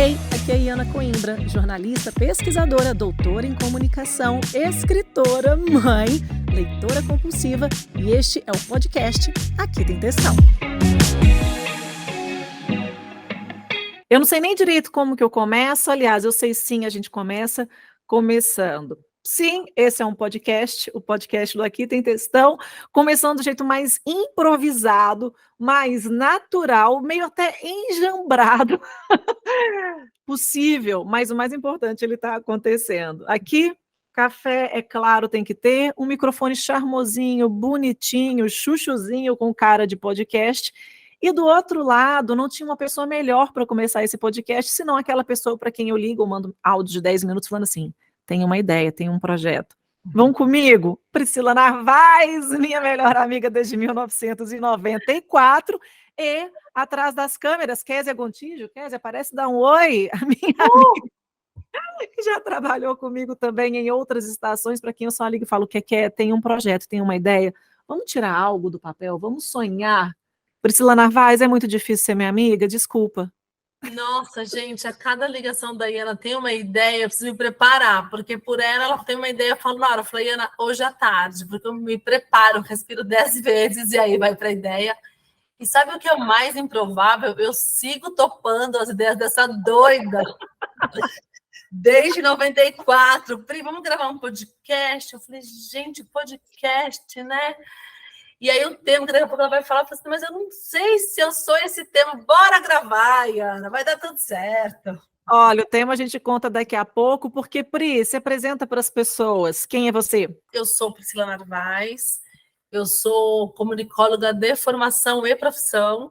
Ei, aqui é Iana Coimbra, jornalista, pesquisadora, doutora em comunicação, escritora, mãe, leitora compulsiva e este é o podcast Aqui Tem Textão. Eu não sei nem direito como que eu começo, aliás, eu sei sim, a gente começa começando. Sim, esse é um podcast, o podcast do Aqui Tem Textão, começando do jeito mais improvisado, mais natural, meio até enjambrado possível, mas o mais importante, ele está acontecendo. Aqui, café, é claro, tem que ter, um microfone charmosinho, bonitinho, chuchuzinho, com cara de podcast, e do outro lado, não tinha uma pessoa melhor para começar esse podcast, senão aquela pessoa para quem eu ligo, eu mando áudio de 10 minutos falando assim, tem uma ideia, tem um projeto. Vão comigo? Priscila Narvaez, minha melhor amiga desde 1994, e atrás das câmeras, Kézia Gontijo. Kézia, parece dar um oi, a minha amiga, que já trabalhou comigo também em outras estações, para quem eu só ligo e falo, o que é? Tem um projeto, tem uma ideia, vamos tirar algo do papel, vamos sonhar. Priscila Narvaez, é muito difícil ser minha amiga, desculpa. Nossa, gente, a cada ligação da Iana tem uma ideia, eu preciso me preparar, porque por ela tem uma ideia, eu falo na hora, eu falo, Iana, hoje à tarde, porque eu me preparo, respiro 10 vezes e aí vai para a ideia. E sabe o que é o mais improvável? Eu sigo topando as ideias dessa doida. Desde 94. Pri, vamos gravar um podcast? Eu falei, gente, podcast, né? E aí o tema, que daqui a pouco ela vai falar, eu falei assim, mas eu não sei se eu sou esse tema. Bora gravar, Iana, vai dar tudo certo. Olha, o tema a gente conta daqui a pouco, porque, Pri, se apresenta para as pessoas. Quem é você? Eu sou Priscila Narvaez, eu sou comunicóloga de formação e profissão.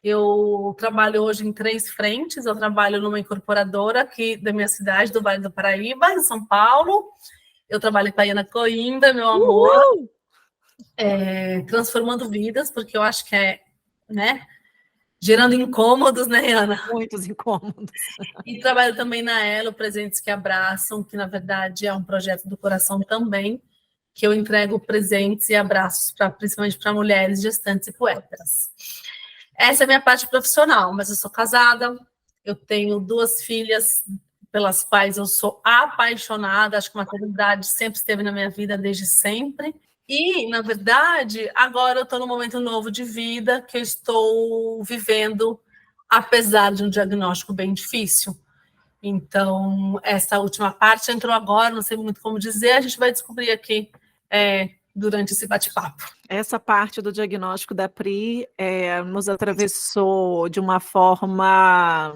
Eu trabalho hoje em 3 frentes. Eu trabalho numa incorporadora aqui da minha cidade, do Vale do Paraíba, em São Paulo. Eu trabalho com a Iana Coimbra, meu amor, transformando vidas, porque eu acho que é, né, gerando incômodos, né, Iana? Muitos incômodos. E trabalho também na Elo, Presentes que Abraçam, que na verdade é um projeto do coração também, que eu entrego presentes e abraços, principalmente para mulheres gestantes e puérperas. Essa é a minha parte profissional, mas eu sou casada, eu tenho 2 filhas pelas quais eu sou apaixonada, acho que a maternidade sempre esteve na minha vida desde sempre. E, na verdade, agora eu estou num momento novo de vida que eu estou vivendo, apesar de um diagnóstico bem difícil. Então, essa última parte entrou agora, não sei muito como dizer, a gente vai descobrir aqui durante esse bate-papo. Essa parte do diagnóstico da Pri nos atravessou de uma forma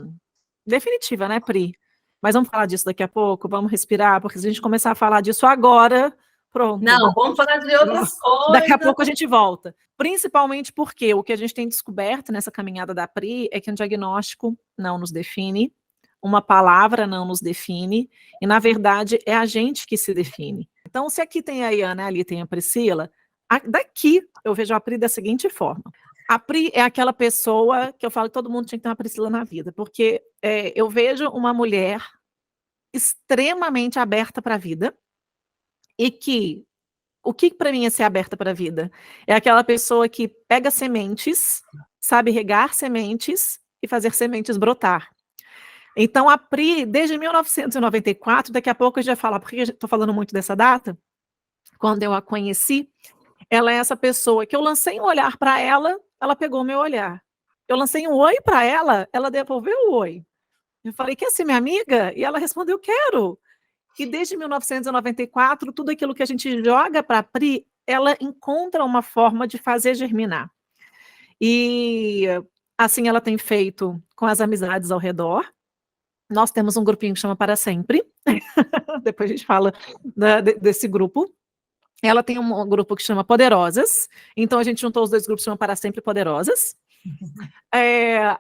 definitiva, né, Pri? Mas vamos falar disso daqui a pouco, vamos respirar, porque se a gente começar a falar disso agora, pronto. Não, vamos falar de outras coisas. Daqui a pouco a gente volta. Principalmente porque o que a gente tem descoberto nessa caminhada da Pri é que um diagnóstico não nos define, uma palavra não nos define, e na verdade é a gente que se define. Então, se aqui tem a Iana, ali tem a Priscila, daqui eu vejo a Pri da seguinte forma. A Pri é aquela pessoa que eu falo que todo mundo tinha que ter uma Priscila na vida, porque eu vejo uma mulher extremamente aberta para a vida, e que o que para mim é ser aberta para a vida? É aquela pessoa que pega sementes, sabe regar sementes e fazer sementes brotar. Então, a Pri, desde 1994, daqui a pouco eu já falo, porque estou falando muito dessa data, quando eu a conheci, ela é essa pessoa que eu lancei um olhar para ela, ela pegou o meu olhar. Eu lancei um oi para ela devolveu o oi. Eu falei, quer ser minha amiga? E ela respondeu, quero. E desde 1994, tudo aquilo que a gente joga para a Pri, ela encontra uma forma de fazer germinar. E assim ela tem feito com as amizades ao redor. Nós temos um grupinho que chama Para Sempre. Depois a gente fala desse grupo. Ela tem um grupo que chama Poderosas. Então a gente juntou os 2 grupos, chama Para Sempre Poderosas.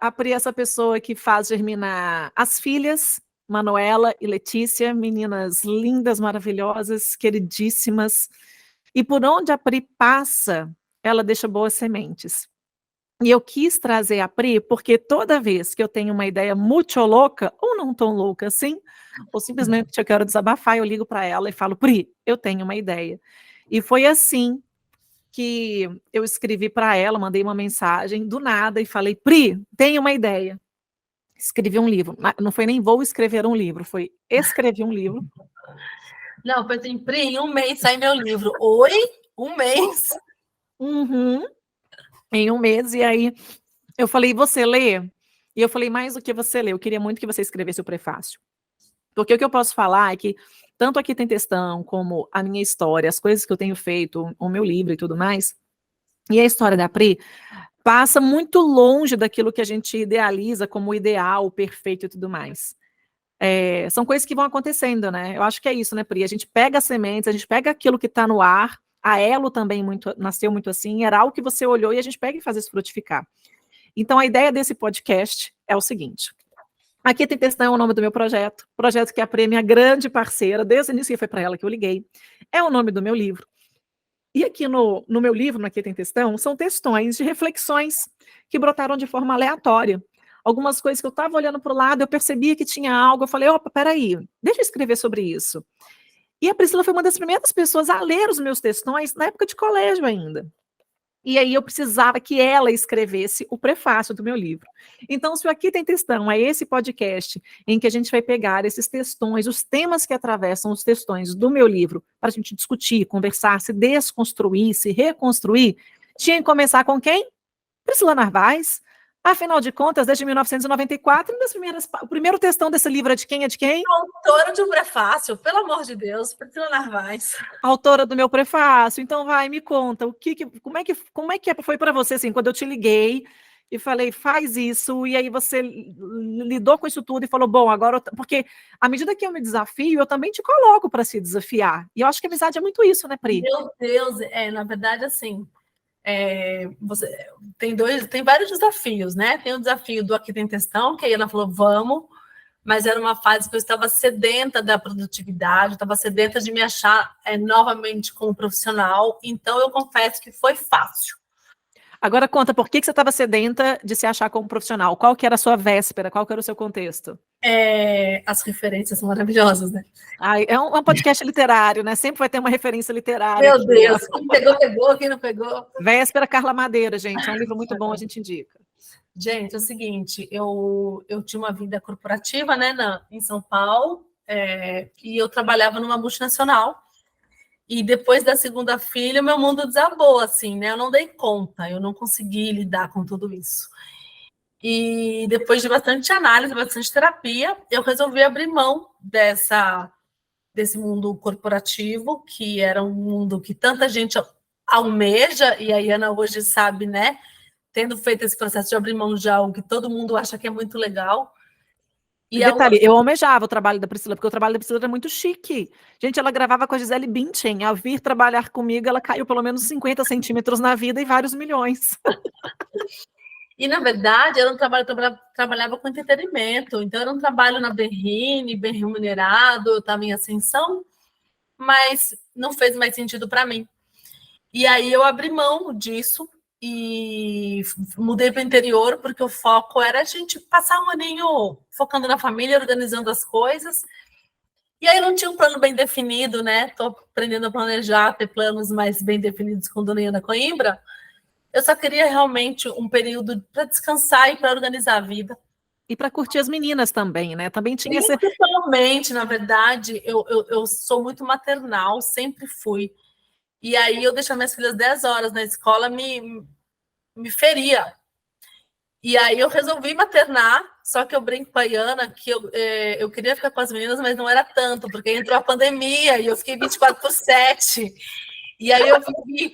A Pri é essa pessoa que faz germinar as filhas, Manuela e Letícia, meninas lindas, maravilhosas, queridíssimas. E por onde a Pri passa, ela deixa boas sementes. E eu quis trazer a Pri, porque toda vez que eu tenho uma ideia muito louca, ou não tão louca assim, ou simplesmente eu quero desabafar, eu ligo para ela e falo, Pri, eu tenho uma ideia. E foi assim que eu escrevi para ela, mandei uma mensagem do nada e falei, Pri, tenho uma ideia. Escrevi um livro. Não foi nem vou escrever um livro, foi escrevi um livro. Não, foi assim, Pri, em um mês sai meu livro. Oi? Um mês? Uhum. Em um mês, e aí eu falei, você lê? E eu falei, mais do que você lê, eu queria muito que você escrevesse o prefácio. Porque o que eu posso falar é que, tanto Aqui Tem Textão, como a minha história, as coisas que eu tenho feito, o meu livro e tudo mais, e a história da Pri, passa muito longe daquilo que a gente idealiza como ideal, perfeito e tudo mais. São coisas que vão acontecendo, né? Eu acho que é isso, né, Pri? A gente pega as sementes, a gente pega aquilo que está no ar, a Elo também nasceu muito assim, era algo que você olhou e a gente pega e faz isso frutificar. Então, a ideia desse podcast é o seguinte: Aqui Tem Textão é o nome do meu projeto que a Pri é minha grande parceira, desde o início foi para ela que eu liguei, é o nome do meu livro. E aqui no meu livro, no Aqui Tem Textão, são textões de reflexões que brotaram de forma aleatória. Algumas coisas que eu estava olhando para o lado, eu percebia que tinha algo, eu falei, opa, peraí, deixa eu escrever sobre isso. E a Priscila foi uma das primeiras pessoas a ler os meus textões na época de colégio ainda. E aí eu precisava que ela escrevesse o prefácio do meu livro. Então, se o Aqui Tem Textão é esse podcast em que a gente vai pegar esses textões, os temas que atravessam os textões do meu livro, para a gente discutir, conversar, se desconstruir, se reconstruir, tinha que começar com quem? Priscila Narvaez. Afinal de contas, desde 1994, o primeiro textão desse livro é de quem? É de quem? Autora de um prefácio, pelo amor de Deus, Priscila Narvaez. Autora do meu prefácio. Então, vai, me conta, como é que foi para você, assim, quando eu te liguei e falei, faz isso, e aí você lidou com isso tudo e falou, bom, agora... Porque, à medida que eu me desafio, eu também te coloco para se desafiar. E eu acho que a amizade é muito isso, né, Pri? Meu Deus, na verdade, assim... você tem vários desafios, né? Tem o desafio do Aqui Tem Textão, que aí ela falou, vamos, mas era uma fase que eu estava sedenta da produtividade, estava sedenta de me achar novamente como profissional, então eu confesso que foi fácil. Agora conta, por que você estava sedenta de se achar como profissional? Qual que era a sua véspera? Qual que era o seu contexto? As referências são maravilhosas, né? É um podcast literário, né? Sempre vai ter uma referência literária. Meu Aqui, Deus, quem pegou, pegou, quem não pegou. Véspera, Carla Madeira, gente. É um livro muito bom, a gente indica. Gente, é o seguinte, eu tinha uma vida corporativa, né, em São Paulo, e eu trabalhava numa multinacional. E depois da segunda filha, meu mundo desabou, assim, né? Eu não dei conta, eu não consegui lidar com tudo isso. E depois de bastante análise, bastante terapia, eu resolvi abrir mão desse mundo corporativo, que era um mundo que tanta gente almeja, e a Ana hoje sabe, né? Tendo feito esse processo de abrir mão de algo que todo mundo acha que é muito legal. E detalhe, eu almejava o trabalho da Priscila, porque o trabalho da Priscila era muito chique. Gente, ela gravava com a Gisele Bündchen. Ao vir trabalhar comigo, ela caiu pelo menos 50 centímetros na vida e vários milhões. E, na verdade, era um trabalho que eu trabalhava com entretenimento. Então, era um trabalho na Berrine, bem remunerado, eu estava em ascensão, mas não fez mais sentido para mim. E aí eu abri mão disso e mudei para o interior, porque o foco era a gente passar um aninho focando na família, organizando as coisas. E aí não tinha um plano bem definido, né? Estou aprendendo a planejar, ter planos mais bem definidos com Dona Ana Coimbra. Eu só queria realmente um período para descansar e para organizar a vida. E para curtir as meninas também, né? Também tinha esse... Principalmente, na verdade, eu sou muito maternal, sempre fui. E aí eu deixar minhas filhas 10 horas na escola me feria. E aí eu resolvi maternar, só que eu brinco com a Iana que eu queria ficar com as meninas, mas não era tanto, porque entrou a pandemia e eu fiquei 24/7. E aí eu vivi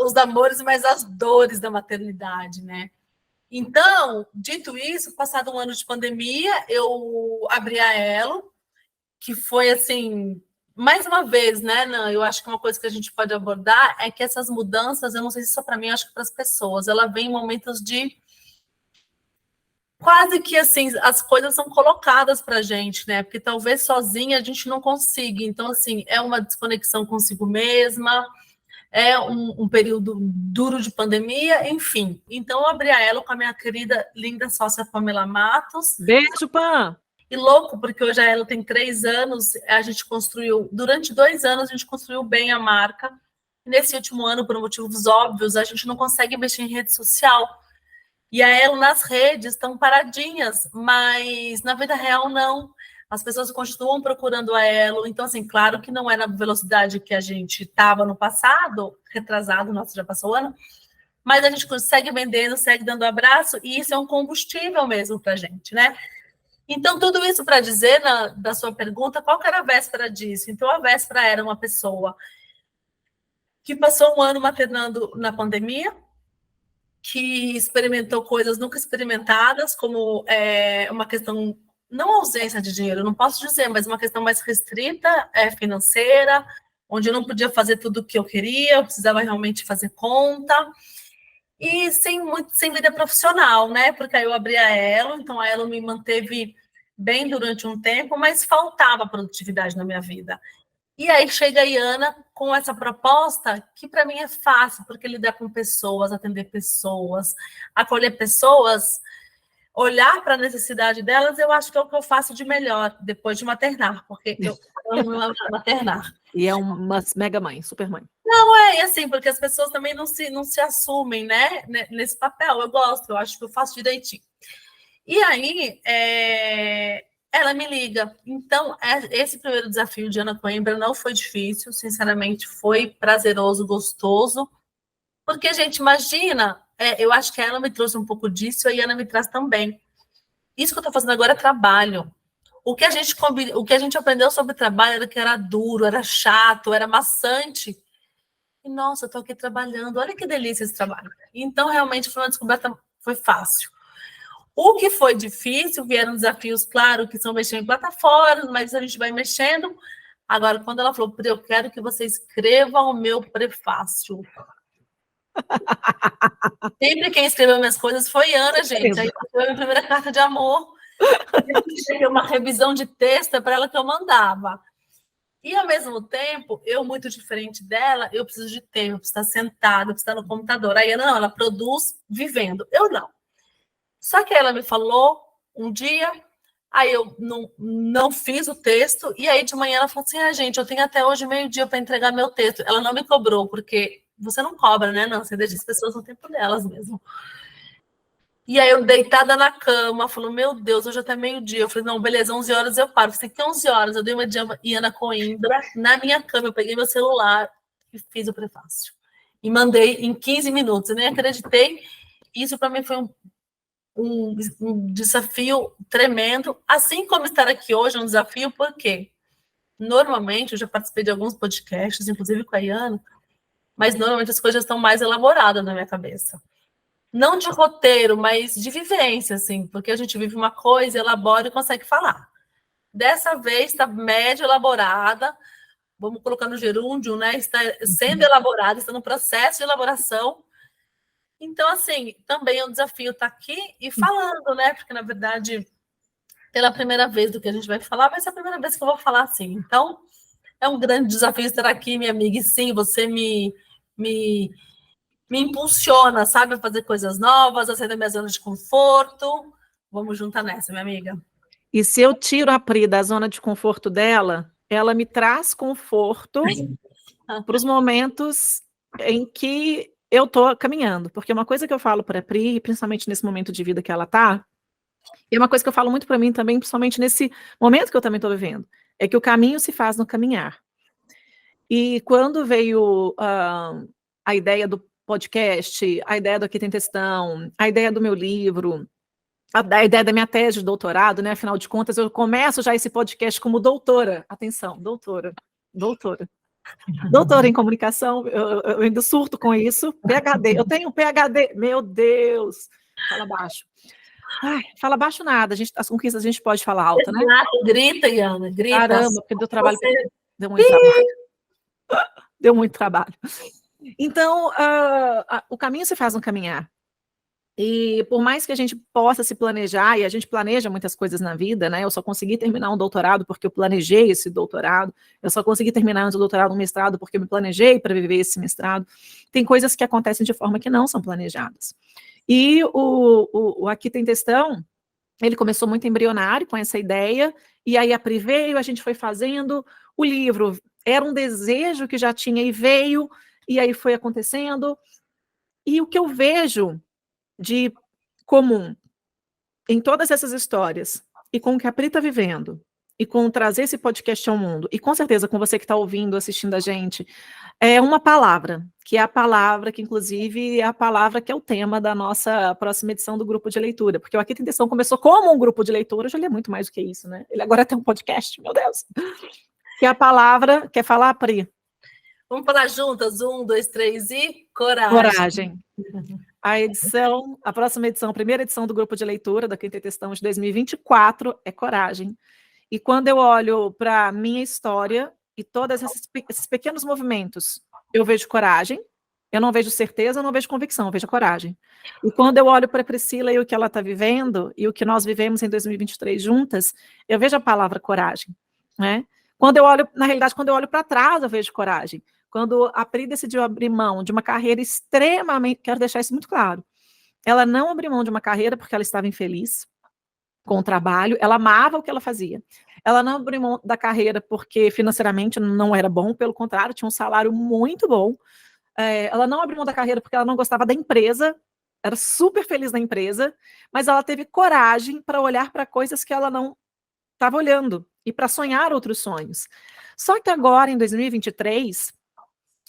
os amores, mas as dores da maternidade, né? Então, dito isso, passado um ano de pandemia, eu abri a Elo, que foi assim, mais uma vez, né, Nan? Eu acho que uma coisa que a gente pode abordar é que essas mudanças, eu não sei se só para mim, eu acho que para as pessoas, ela vem em momentos de quase que assim, as coisas são colocadas para a gente, né? Porque talvez sozinha a gente não consiga. Então, assim, é uma desconexão consigo mesma, é um período duro de pandemia, enfim. Então, eu abri a Elo com a minha querida, linda sócia Pamela Matos. Beijo, Pam! E louco, porque hoje a Elo tem 3 anos, a gente construiu, durante 2 anos, a gente construiu bem a marca. Nesse último ano, por motivos óbvios, a gente não consegue mexer em rede social. E a Elo nas redes estão paradinhas, mas na vida real não. As pessoas continuam procurando a Elo. Então, assim, claro que não é na velocidade que a gente estava no passado, retrasado, nossa, já passou o ano, mas a gente segue vendendo, segue dando abraço, e isso é um combustível mesmo para a gente, né? Então, tudo isso para dizer, da sua pergunta, qual que era a véspera disso? Então, a véspera era uma pessoa que passou um ano maternando na pandemia, que experimentou coisas nunca experimentadas, como uma questão, não ausência de dinheiro, não posso dizer, mas uma questão mais restrita, financeira, onde eu não podia fazer tudo o que eu queria, eu precisava realmente fazer conta, e sem vida profissional, né? Porque aí eu abri a Elo, então a Elo me manteve bem durante um tempo, mas faltava produtividade na minha vida. E aí chega a Iana com essa proposta que para mim é fácil, porque lidar com pessoas, atender pessoas, acolher pessoas, olhar para a necessidade delas, eu acho que é o que eu faço de melhor depois de maternar, porque eu amo maternar. E é uma mega mãe, super mãe. Não, e assim, porque as pessoas também não se assumem, né, nesse papel. Eu gosto, eu acho que eu faço direitinho. E aí, ela me liga. Então, esse primeiro desafio de Ana Coimbra não foi difícil, sinceramente, foi prazeroso, gostoso, porque a gente imagina, eu acho que ela me trouxe um pouco disso e a Ana me traz também. Isso que eu estou fazendo agora é trabalho. O que a gente aprendeu sobre trabalho era que era duro, era chato, era maçante. E, nossa, eu estou aqui trabalhando, olha que delícia esse trabalho. Então, realmente, foi uma descoberta, foi fácil. O que foi difícil, vieram desafios, claro, que são mexer em plataformas, mas a gente vai mexendo. Agora, quando ela falou, eu quero que você escreva o meu prefácio. Sempre quem escreveu minhas coisas foi Ana, gente. Aí foi a minha primeira carta de amor. Eu uma revisão de texto para ela que eu mandava. E, ao mesmo tempo, eu, muito diferente dela, eu preciso de tempo, eu preciso estar sentada, eu preciso estar no computador. Aí Ana, não, ela produz vivendo. Eu não. Só que ela me falou um dia, aí eu não fiz o texto, e aí de manhã ela falou assim, gente, eu tenho até hoje meio-dia para entregar meu texto. Ela não me cobrou, porque você não cobra, né? Não, você deixa as pessoas no tempo delas mesmo. E aí eu deitada na cama, falou, meu Deus, hoje até meio-dia. Eu falei, não, beleza, 11 horas eu paro. Você tem 11 horas, eu dei uma de Ana Coimbra na minha cama, eu peguei meu celular e fiz o prefácio. E mandei em 15 minutos, eu nem acreditei. Isso para mim foi um desafio tremendo, assim como estar aqui hoje é um desafio, porque normalmente eu já participei de alguns podcasts, inclusive com a Iana, mas normalmente as coisas estão mais elaboradas na minha cabeça. Não de roteiro, mas de vivência, assim, porque a gente vive uma coisa, elabora e consegue falar. Dessa vez está médio elaborada, vamos colocar no gerúndio, né? Está sendo elaborada, está no processo de elaboração. Então, assim, também é um desafio estar aqui e falando, né? Porque, na verdade, pela primeira vez do que a gente vai falar, vai ser a primeira vez que eu vou falar assim. Então, é um grande desafio estar aqui, minha amiga. E sim, você me impulsiona, sabe, a fazer coisas novas, a sair da minha zona de conforto. Vamos juntar nessa, minha amiga. E se eu tiro a Pri da zona de conforto dela, ela me traz conforto para os momentos em que eu estou caminhando. Porque uma coisa que eu falo para a Pri, principalmente nesse momento de vida que ela está, e é uma coisa que eu falo muito para mim também, principalmente nesse momento que eu também estou vivendo, é que o caminho se faz no caminhar. E quando veio a ideia do podcast, a ideia do Aqui Tem Textão, a ideia do meu livro, a ideia da minha tese de doutorado, né? Afinal de contas, eu começo já esse podcast como doutora. Atenção, doutora. Doutora em comunicação, eu ainda surto com isso. PhD, eu tenho um PhD, meu Deus. Fala baixo. Ai, fala baixo nada, as conquistas a gente pode falar alto, né? Grita, Iana, grita. Caramba, porque deu trabalho. Deu muito trabalho. Deu muito trabalho. Então, o caminho se faz no caminhar. E por mais que a gente possa se planejar, e a gente planeja muitas coisas na vida, né? Eu só consegui terminar um doutorado porque eu planejei esse doutorado, eu só consegui terminar antes do doutorado um mestrado porque eu me planejei para viver esse mestrado. Tem coisas que acontecem de forma que não são planejadas. E o Aqui Tem Textão, ele começou muito embrionário com essa ideia, e aí a Pri veio, a gente foi fazendo, o livro era um desejo que já tinha e veio, e aí foi acontecendo. E o que eu vejo de comum em todas essas histórias, e com o que a Pri está vivendo, e com trazer esse podcast ao mundo, e com certeza com você que está ouvindo, assistindo a gente, é uma palavra, que é a palavra que, inclusive, é a palavra que é o tema da nossa próxima edição do grupo de leitura, porque o Aqui Tem Textão começou como um grupo de leitura, já li muito mais do que isso, né? Ele agora tem um podcast, meu Deus. Que é a palavra, quer falar, Pri? Vamos falar juntas? 1, 2, 3 e coragem. Coragem. A próxima edição, a primeira edição do grupo de leitura da Aqui Tem Textão de 2024 é coragem. E quando eu olho para a minha história e todos esses pequenos movimentos, eu vejo coragem, eu não vejo certeza, eu não vejo convicção, eu vejo coragem. E quando eu olho para a Priscila e o que ela está vivendo, e o que nós vivemos em 2023 juntas, eu vejo a palavra coragem, né? Quando eu olho, na realidade, quando eu olho para trás, eu vejo coragem. Quando a Pri decidiu abrir mão de uma carreira extremamente, quero deixar isso muito claro, ela não abriu mão de uma carreira porque ela estava infeliz com o trabalho, ela amava o que ela fazia. Ela não abriu mão da carreira porque financeiramente não era bom, pelo contrário, tinha um salário muito bom. Ela não abriu mão da carreira porque ela não gostava da empresa, era super feliz na empresa, mas ela teve coragem para olhar para coisas que ela não estava olhando e para sonhar outros sonhos. Só que agora, em 2023,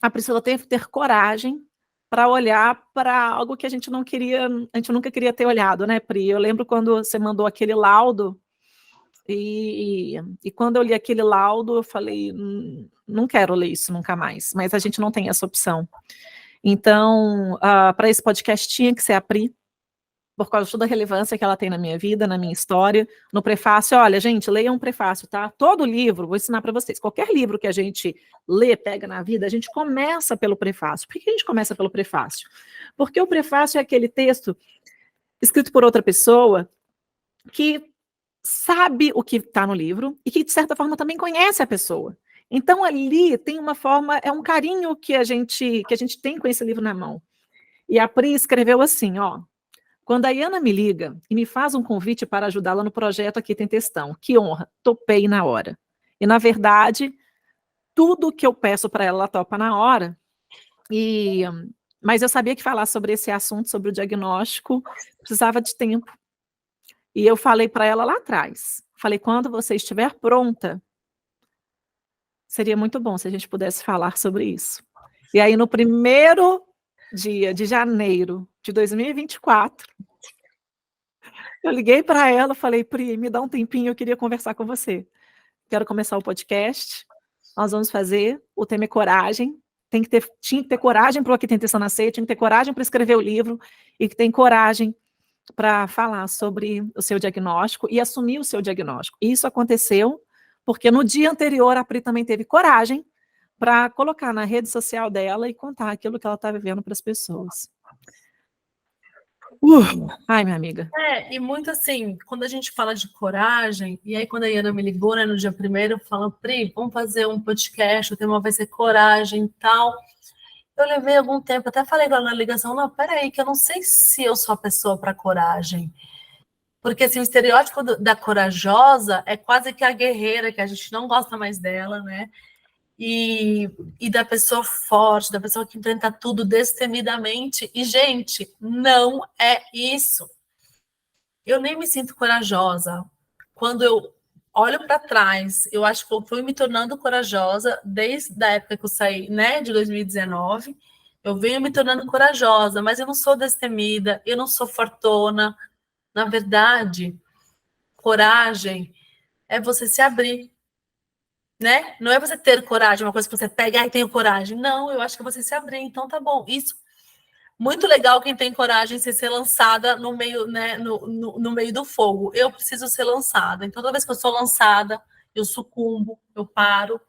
a Priscila teve que ter coragem para olhar para algo que a gente não queria, a gente nunca queria ter olhado, né, Pri? Eu lembro quando você mandou aquele laudo, e quando eu li aquele laudo, eu falei, não quero ler isso nunca mais, mas a gente não tem essa opção. Então, para esse podcast tinha que ser a Pri, por causa de toda a relevância que ela tem na minha vida, na minha história. No prefácio, olha, gente, leiam um prefácio, tá? Todo livro, vou ensinar para vocês, qualquer livro que a gente lê, pega na vida, a gente começa pelo prefácio. Por que a gente começa pelo prefácio? Porque o prefácio é aquele texto escrito por outra pessoa que sabe o que está no livro e que, de certa forma, também conhece a pessoa. Então, ali tem uma forma, é um carinho que a gente tem com esse livro na mão. E a Pri escreveu assim, ó: quando a Iana me liga e me faz um convite para ajudá-la no projeto Aqui Tem Textão, que honra, topei na hora. E, na verdade, tudo que eu peço para ela, ela topa na hora. Mas eu sabia que falar sobre esse assunto, sobre o diagnóstico, precisava de tempo. E eu falei para ela lá atrás, falei, quando você estiver pronta, seria muito bom se a gente pudesse falar sobre isso. E aí, no primeiro dia de janeiro de 2024, eu liguei para ela, falei, Pri, me dá um tempinho, eu queria conversar com você. Quero começar o podcast, nós vamos fazer, o tema é coragem, tinha que ter coragem para o Aqui Tem Textão nascer, tinha que ter coragem para escrever o livro, e que tem coragem para falar sobre o seu diagnóstico e assumir o seu diagnóstico. E isso aconteceu porque no dia anterior a Pri também teve coragem para colocar na rede social dela e contar aquilo que ela está vivendo para as pessoas. Ai, minha amiga. E muito assim, quando a gente fala de coragem, e aí quando a Iana me ligou, né, no dia 1º, falando, Pri, vamos fazer um podcast, o tema vai ser coragem e tal. Eu levei algum tempo, até falei lá na ligação, não, peraí, que eu não sei se eu sou a pessoa para coragem. Porque assim, o estereótipo da corajosa é quase que a guerreira, que a gente não gosta mais dela, né? E da pessoa forte, da pessoa que enfrenta tudo destemidamente. E, gente, não é isso. Eu nem me sinto corajosa. Quando eu olho para trás, eu acho que eu fui me tornando corajosa desde a época que eu saí, né, de 2019. Eu venho me tornando corajosa, mas eu não sou destemida, eu não sou fortuna. Na verdade, coragem é você se abrir, né? Não é você ter coragem, uma coisa que você pega e tenho coragem. Não, eu acho que é você se abrir. Então tá bom. Isso muito legal quem tem coragem de ser lançada no meio, né, no meio do fogo. Eu preciso ser lançada. Então, toda vez que eu sou lançada, eu sucumbo, eu paro,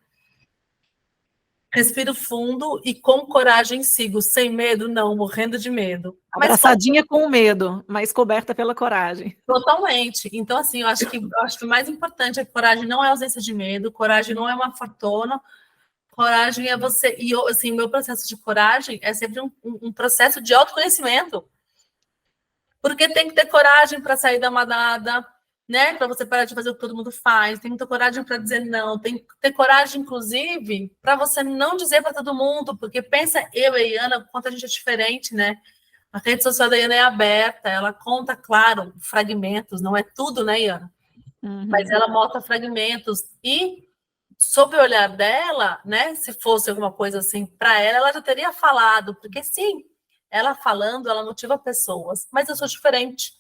respiro fundo e com coragem sigo, sem medo, não, morrendo de medo. Abraçadinha com o medo, mas coberta pela coragem. Totalmente. Então, assim, eu acho que o mais importante é que coragem não é ausência de medo, coragem não é uma fortuna, coragem é você... E, assim, meu processo de coragem é sempre um processo de autoconhecimento. Porque tem que ter coragem para sair da manada, né? Para você parar de fazer o que todo mundo faz. Tem que ter coragem para dizer não. Tem que ter coragem, inclusive, para você não dizer para todo mundo. Porque pensa eu e a Iana, quanto a gente é diferente, né? A rede social da Iana é aberta, ela conta, claro, fragmentos, não é tudo, né, Iana? Mas ela mostra fragmentos e, sob o olhar dela, né, se fosse alguma coisa assim para ela já teria falado, porque sim, ela falando, ela motiva pessoas, mas eu sou diferente.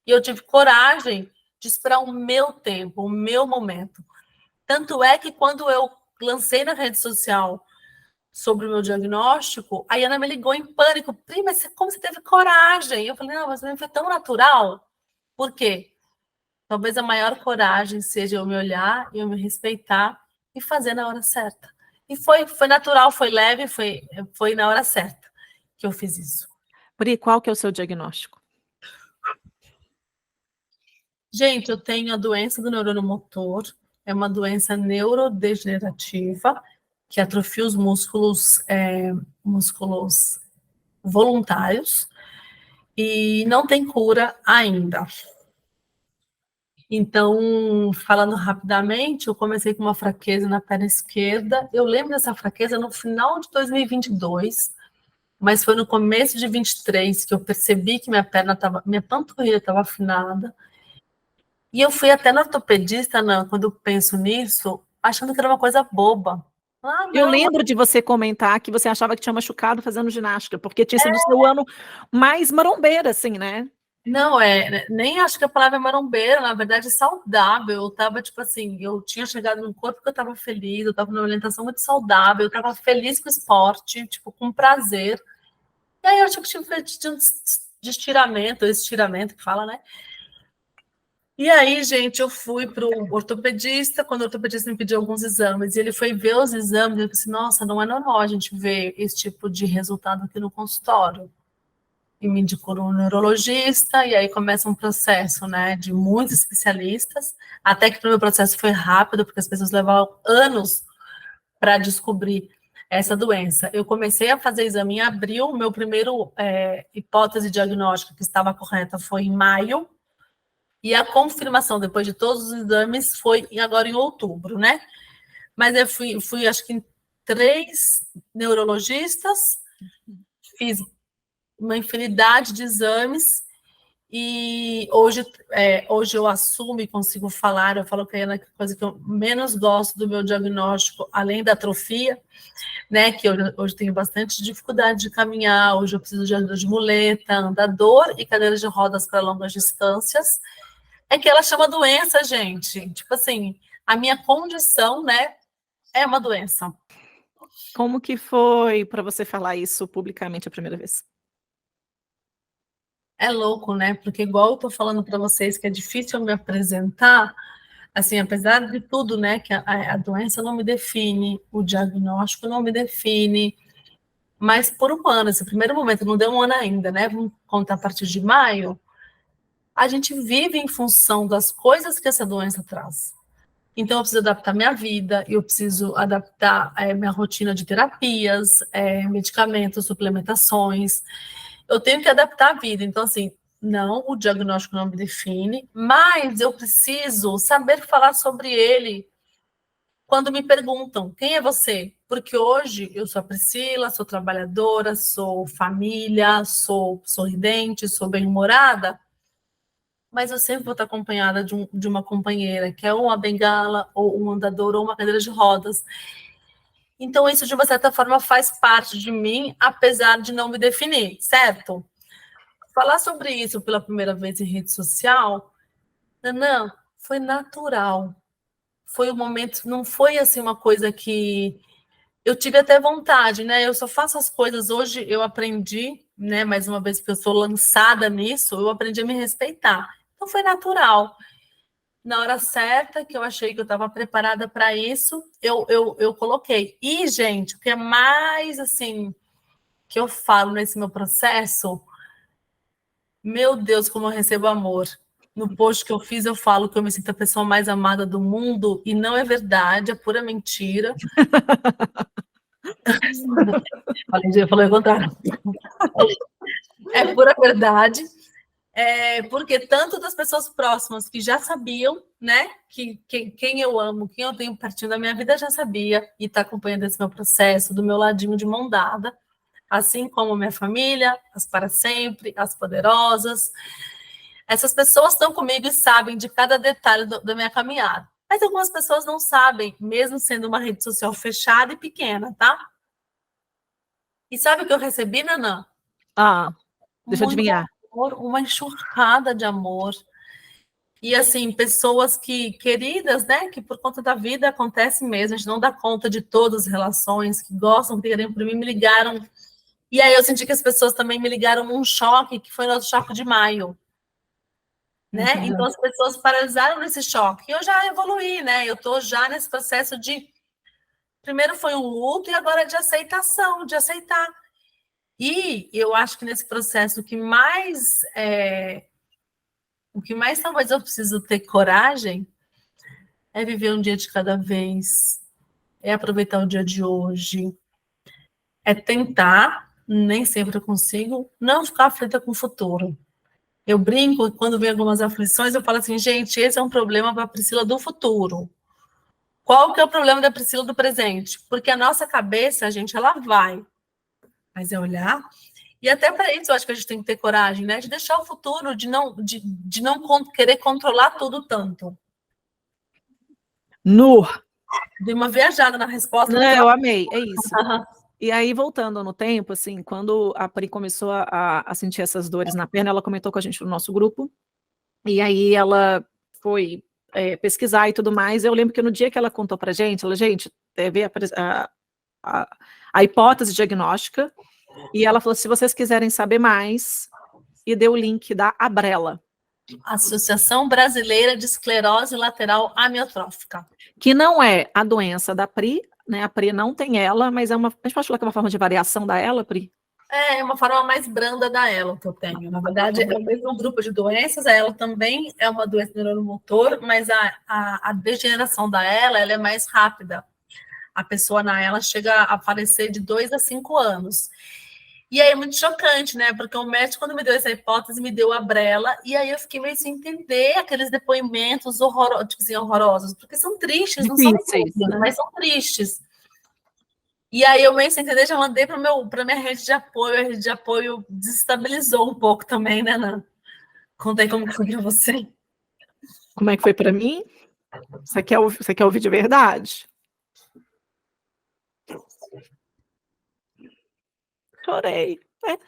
E eu tive coragem de esperar o meu tempo, o meu momento. Tanto é que quando eu lancei na rede social sobre o meu diagnóstico, a Iana me ligou em pânico. Prima, como você teve coragem? Eu falei, não, mas foi tão natural. Por quê? Talvez a maior coragem seja eu me olhar, eu me respeitar e fazer na hora certa. E foi natural, foi leve, foi na hora certa que eu fiz isso. Pri, qual que é o seu diagnóstico? Gente, eu tenho a doença do neurônio motor, é uma doença neurodegenerativa que atrofia os músculos voluntários e não tem cura ainda. Então, falando rapidamente, eu comecei com uma fraqueza na perna esquerda. Eu lembro dessa fraqueza no final de 2022, mas foi no começo de 23 que eu percebi que minha panturrilha estava afinada. E eu fui até no ortopedista, quando eu penso nisso, achando que era uma coisa boba. Eu lembro de você comentar que você achava que tinha machucado fazendo ginástica, porque tinha sido o seu ano mais marombeira, assim, né? Não, nem acho que a palavra é marombeira, na verdade é saudável. Eu tava, tipo assim, eu tinha chegado num corpo que eu tava feliz, eu tava numa alimentação muito saudável, eu tava feliz com o esporte, tipo, com prazer. E aí eu acho que tive de estiramento que fala, né? E aí, gente, eu fui para o ortopedista, quando o ortopedista me pediu alguns exames, e ele foi ver os exames, ele disse, nossa, não é normal a gente ver esse tipo de resultado aqui no consultório. E me indicou um neurologista, e aí começa um processo, né, de muitos especialistas, até que o meu processo foi rápido, porque as pessoas levavam anos para descobrir essa doença. Eu comecei a fazer exame em abril, meu primeiro hipótese diagnóstica que estava correta foi em maio, e a confirmação, depois de todos os exames, foi agora em outubro, né? Mas eu fui acho que em 3 neurologistas, fiz uma infinidade de exames, e hoje eu assumo e consigo falar, eu falo que é a coisa que eu menos gosto do meu diagnóstico, além da atrofia, né, que eu hoje tenho bastante dificuldade de caminhar, hoje eu preciso de ajuda de muleta, andador e cadeira de rodas para longas distâncias, é que ela chama doença, gente. Tipo assim, a minha condição, né, é uma doença. Como que foi para você falar isso publicamente a primeira vez? É louco, né? Porque igual eu tô falando para vocês que é difícil eu me apresentar, assim, apesar de tudo, né, que a doença não me define, o diagnóstico não me define, mas por um ano, esse primeiro momento, não deu um ano ainda, né? Vamos contar a partir de maio, a gente vive em função das coisas que essa doença traz. Então, eu preciso adaptar minha vida, eu preciso adaptar minha rotina de terapias, medicamentos, suplementações. Eu tenho que adaptar a vida. Então, assim, não, o diagnóstico não me define, mas eu preciso saber falar sobre ele quando me perguntam quem é você? Porque hoje eu sou a Priscila, sou trabalhadora, sou família, sou sorridente, sou bem-humorada, mas eu sempre vou estar acompanhada de uma companheira, que é ou uma bengala, ou um andador, ou uma cadeira de rodas. Então, isso, de uma certa forma, faz parte de mim, apesar de não me definir, certo? Falar sobre isso pela primeira vez em rede social, não, foi natural. Foi um momento, não foi assim uma coisa que eu tive até vontade, né? Eu só faço as coisas hoje, eu aprendi, né? Mais uma vez que eu sou lançada nisso, eu aprendi a me respeitar. Então foi natural. Na hora certa, que eu achei que eu estava preparada para isso, eu coloquei. E, gente, o que é mais assim que eu falo nesse meu processo, meu Deus, como eu recebo amor. No post que eu fiz, eu falo que eu me sinto a pessoa mais amada do mundo, e não é verdade, é pura mentira. Eu falei o contrário. É pura verdade. Porque tanto das pessoas próximas que já sabiam, né, que quem eu amo, quem eu tenho pertinho da minha vida já sabia e está acompanhando esse meu processo, do meu ladinho de mão dada, assim como minha família, as para sempre, as poderosas. Essas pessoas estão comigo e sabem de cada detalhe da minha caminhada. Mas algumas pessoas não sabem, mesmo sendo uma rede social fechada e pequena, tá? E sabe o que eu recebi, Nanã? Deixa eu Muito adivinhar. amor, uma enxurrada de amor. E, assim, pessoas queridas, né? Que por conta da vida acontece mesmo, a gente não dá conta de todas as relações, que gostam, que querem por mim, me ligaram. E aí eu senti que as pessoas também me ligaram num choque, que foi o nosso choque de maio, né? Uhum. Então as pessoas paralisaram nesse choque. E eu já evoluí, né? Eu estou já nesse processo de. Primeiro foi um luto e agora é de aceitação, de aceitar. E eu acho que nesse processo o que mais talvez eu preciso ter coragem é viver um dia de cada vez, é aproveitar o dia de hoje, é tentar, nem sempre eu consigo, não ficar aflita com o futuro. Eu brinco, quando vem algumas aflições, eu falo assim, gente, esse é um problema para a Priscila do futuro. Qual que é o problema da Priscila do presente? Porque a nossa cabeça, gente, ela vai, mas é olhar. E até para isso, eu acho que a gente tem que ter coragem, né? De deixar o futuro, de não querer controlar tudo tanto. Dei uma viajada na resposta. Não, eu amei, é isso. E aí, voltando no tempo, assim, quando a Pri começou a sentir essas dores na perna, ela comentou com a gente no nosso grupo, e aí ela foi pesquisar e tudo mais. Eu lembro que no dia que ela contou pra gente, ela, gente, veio a hipótese diagnóstica, e ela falou, se vocês quiserem saber mais, e deu o link da Abrela. Associação Brasileira de Esclerose Lateral Amiotrófica. Que não é a doença da Pri, né? A Pri não tem ela, mas a gente pode falar que é uma forma de variação da ela, Pri? É uma forma mais branda da ela que eu tenho. Na verdade, é o mesmo grupo de doenças, a ela também é uma doença neuromotor, mas a degeneração da ela é mais rápida. A pessoa na ela chega a falecer de 2 a 5 anos. E aí é muito chocante, né? Porque o médico, quando me deu essa hipótese, me deu a Brela, e aí eu fiquei meio sem entender aqueles depoimentos horrorosos, tipo assim, horrorosos, porque são tristes, não são Difíceis, tudo, mas são tristes. E aí eu meio sem entender, já mandei para minha rede de apoio, a rede de apoio desestabilizou um pouco também, né, Nan? Conta aí como foi para você. Como é que foi para mim? Você quer ouvir de verdade? Chorei, né?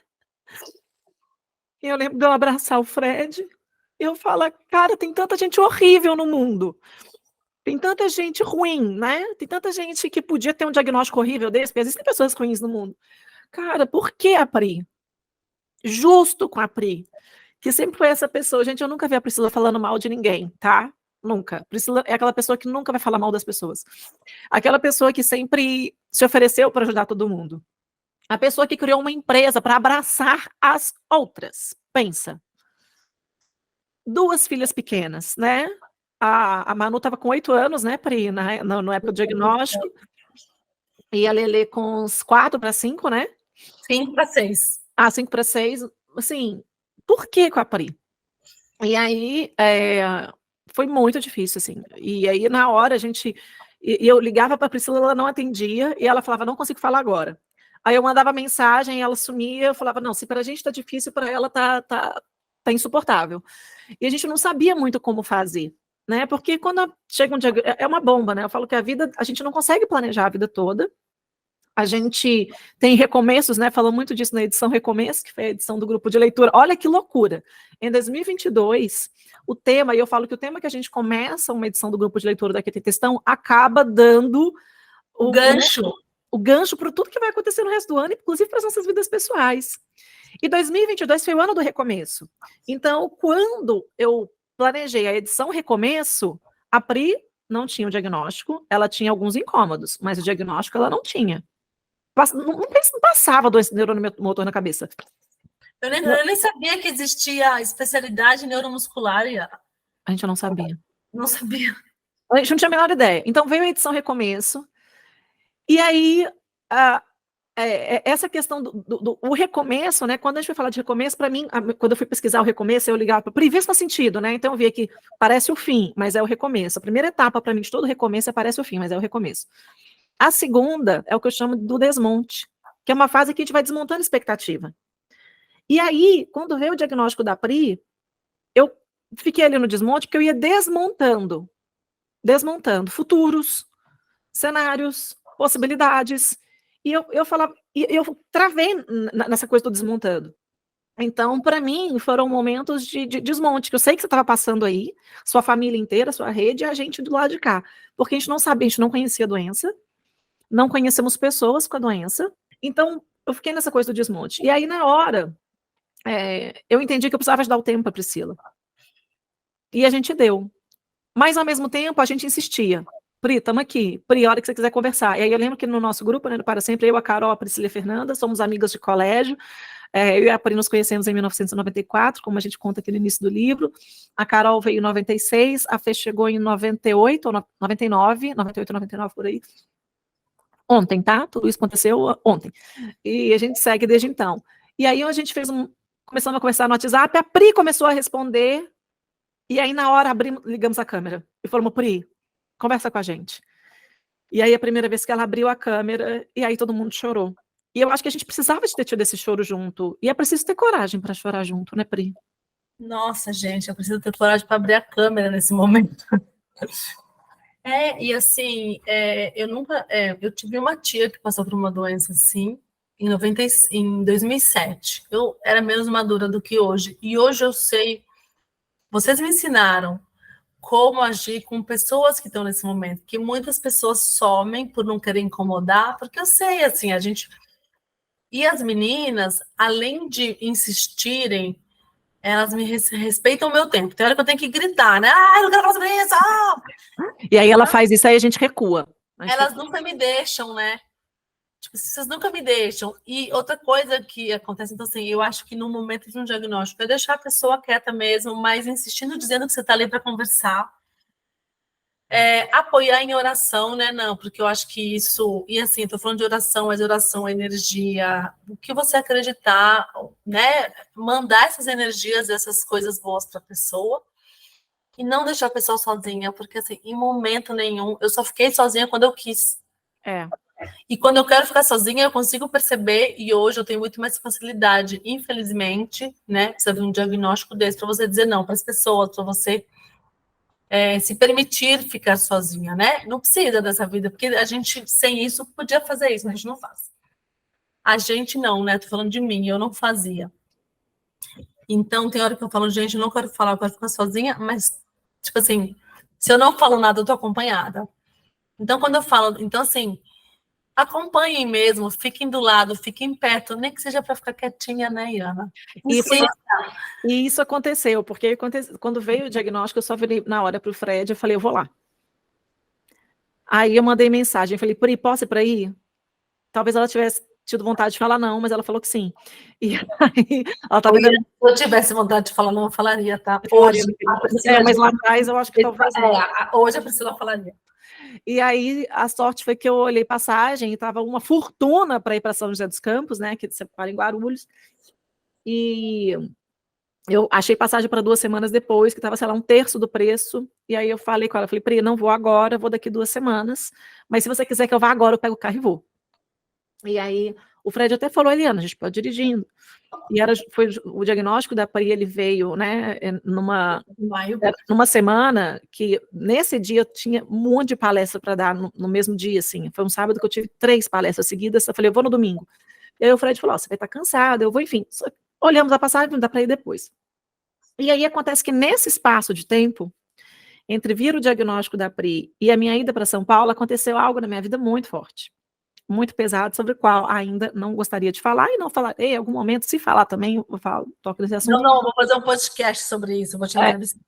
E eu lembro de eu abraçar o Fred e eu falo, cara, tem tanta gente horrível no mundo. Tem tanta gente ruim, né? Tem tanta gente que podia ter um diagnóstico horrível desse, porque existem pessoas ruins no mundo. Cara, por que a Pri? Justo com a Pri, que sempre foi essa pessoa. Gente, eu nunca vi a Priscila falando mal de ninguém, tá? Nunca. Priscila é aquela pessoa que nunca vai falar mal das pessoas. Aquela pessoa que sempre se ofereceu para ajudar todo mundo. A pessoa que criou uma empresa para abraçar as outras. Pensa. 2 filhas pequenas, né? A Manu estava com 8 anos, né, Pri, na época do diagnóstico. E a Lelê com uns 4 para 5, né? 5 para 6. 5 para 6. Assim, por que com a Pri? E aí, foi muito difícil, assim. E aí, na hora, eu ligava para a Priscila, ela não atendia, e ela falava, não consigo falar agora. Aí eu mandava mensagem, ela sumia, eu falava, não, se para a gente tá difícil, para ela tá insuportável. E a gente não sabia muito como fazer, né? Porque quando chega um dia, é uma bomba, né? Eu falo que a gente não consegue planejar a vida toda. A gente tem recomeços, né? Falou muito disso na edição Recomeço, que foi a edição do grupo de leitura. Olha que loucura! Em 2022, o tema, e eu falo que o tema que a gente começa uma edição do grupo de leitura da Quinta Questão acaba dando o gancho. Né, o gancho para tudo que vai acontecer no resto do ano, inclusive para as nossas vidas pessoais. E 2022 foi o ano do recomeço. Então, quando eu planejei a edição Recomeço, a Pri não tinha o diagnóstico, ela tinha alguns incômodos, mas o diagnóstico ela não tinha. Não passava doença neuromotor na cabeça. Eu nem sabia que existia especialidade neuromuscular. A gente não sabia. Não sabia. A gente não tinha a menor ideia. Então veio a edição Recomeço, e aí essa questão do recomeço, né? Quando a gente vai falar de recomeço, para mim, quando eu fui pesquisar o recomeço, eu ligava para ver se faz sentido, né? Então eu via que parece o fim, mas é o recomeço. A primeira etapa para mim de todo recomeço parece o fim, mas é o recomeço. A segunda é o que eu chamo do desmonte. que é uma fase que a gente vai desmontando expectativa. E aí, quando veio o diagnóstico da Pri, eu fiquei ali no desmonte, porque eu ia desmontando futuros, cenários, possibilidades, e eu falava, e eu travei nessa coisa do desmontando. Então, para mim, foram momentos de desmonte, que eu sei que você estava passando aí, sua família inteira, sua rede, e a gente do lado de cá. Porque a gente não sabia, a gente não conhecia a doença, não conhecemos pessoas com a doença, então eu fiquei nessa coisa do desmonte. E aí, na hora, eu entendi que eu precisava dar o tempo para Priscila. E a gente deu. Mas, ao mesmo tempo, a gente insistia. Pri, estamos aqui. Pri, a hora que você quiser conversar. E aí eu lembro que no nosso grupo, né, Para Sempre, eu, a Carol, a Priscila e a Fernanda, somos amigas de colégio. Eu e a Pri nos conhecemos em 1994, como a gente conta aqui no início do livro. A Carol veio em 96, a Fê chegou em 98, ou 99, 98, 99, por aí. Ontem, tá? Tudo isso aconteceu ontem. E a gente segue desde então. E aí a gente começamos a conversar no WhatsApp, a Pri começou a responder, e aí na hora ligamos a câmera. E falamos, Pri, conversa com a gente. E aí a primeira vez que ela abriu a câmera, e aí todo mundo chorou. E eu acho que a gente precisava de ter tido esse choro junto. E é preciso ter coragem para chorar junto, né, Pri? Nossa, gente, eu preciso ter coragem para abrir a câmera nesse momento. E assim, eu tive uma tia que passou por uma doença assim, em 2007. Eu era menos madura do que hoje. E hoje eu sei, vocês me ensinaram como agir com pessoas que estão nesse momento, que muitas pessoas somem por não querer incomodar, porque eu sei, assim, a gente... E as meninas, além de insistirem, elas me respeitam o meu tempo. Tem hora que eu tenho que gritar, né? Ah, eu não quero falar sobre isso! Ah! E aí ela faz isso, aí a gente recua. Elas nunca me deixam, né? Tipo, vocês nunca me deixam. E outra coisa que acontece, então, assim, eu acho que no momento de um diagnóstico é deixar a pessoa quieta mesmo, mas insistindo, dizendo que você está ali para conversar. Apoiar em oração, né? Não, porque eu acho que isso... E assim, estou falando de oração, mas oração é energia. O que você acreditar, né? Mandar essas energias, essas coisas boas para a pessoa. E não deixar a pessoa sozinha, porque assim, em momento nenhum, eu só fiquei sozinha quando eu quis. E quando eu quero ficar sozinha, eu consigo perceber, e hoje eu tenho muito mais facilidade, infelizmente, né? Precisa de um diagnóstico desse para você dizer não para as pessoas, para você se permitir ficar sozinha, né? Não precisa dessa vida, porque a gente, sem isso, podia fazer isso, mas a gente não faz. A gente não, né? Tô falando de mim, eu não fazia. Então, tem hora que eu falo, gente, eu não quero falar, eu quero ficar sozinha, mas, tipo assim, se eu não falo nada, eu tô acompanhada. Então, quando eu falo, então, assim, acompanhem mesmo, fiquem do lado, fiquem perto, nem que seja para ficar quietinha, né, Iana? E isso aconteceu, porque quando veio o diagnóstico, eu só virei na hora para o Fred, eu falei, eu vou lá. Aí eu mandei mensagem, falei, Pri, posso ir para aí? Talvez ela tivesse tido vontade de falar não, mas ela falou que sim. E aí, ela estava Se eu tivesse vontade de falar não, eu falaria, tá? Hoje, mas lá atrás eu acho que talvez... hoje a Priscila falaria. E aí, a sorte foi que eu olhei passagem e estava uma fortuna para ir para São José dos Campos, né, que você para em Guarulhos, e eu achei passagem para 2 semanas depois, que estava, sei lá, 1/3 do preço, e aí eu falei com ela, falei, Pri, não vou agora, vou daqui 2 semanas, mas se você quiser que eu vá agora, eu pego o carro e vou. E aí, o Fred até falou, Eliana, a gente pode ir dirigindo. E foi o diagnóstico da Pri, ele veio, né, numa semana que, nesse dia, eu tinha um monte de palestra para dar no mesmo dia, assim. Foi um sábado que eu tive 3 palestras seguidas, eu falei, eu vou no domingo. E aí o Fred falou, você vai estar cansado, eu vou, enfim. Olhamos a passagem, dá para ir depois. E aí acontece que nesse espaço de tempo, entre vir o diagnóstico da Pri e a minha ida para São Paulo, aconteceu algo na minha vida muito forte, muito pesado, sobre o qual ainda não gostaria de falar, e não falarei em algum momento, se falar também, eu falo, toco nesse assunto. Não, vou fazer um podcast sobre isso, vou te entrevistar.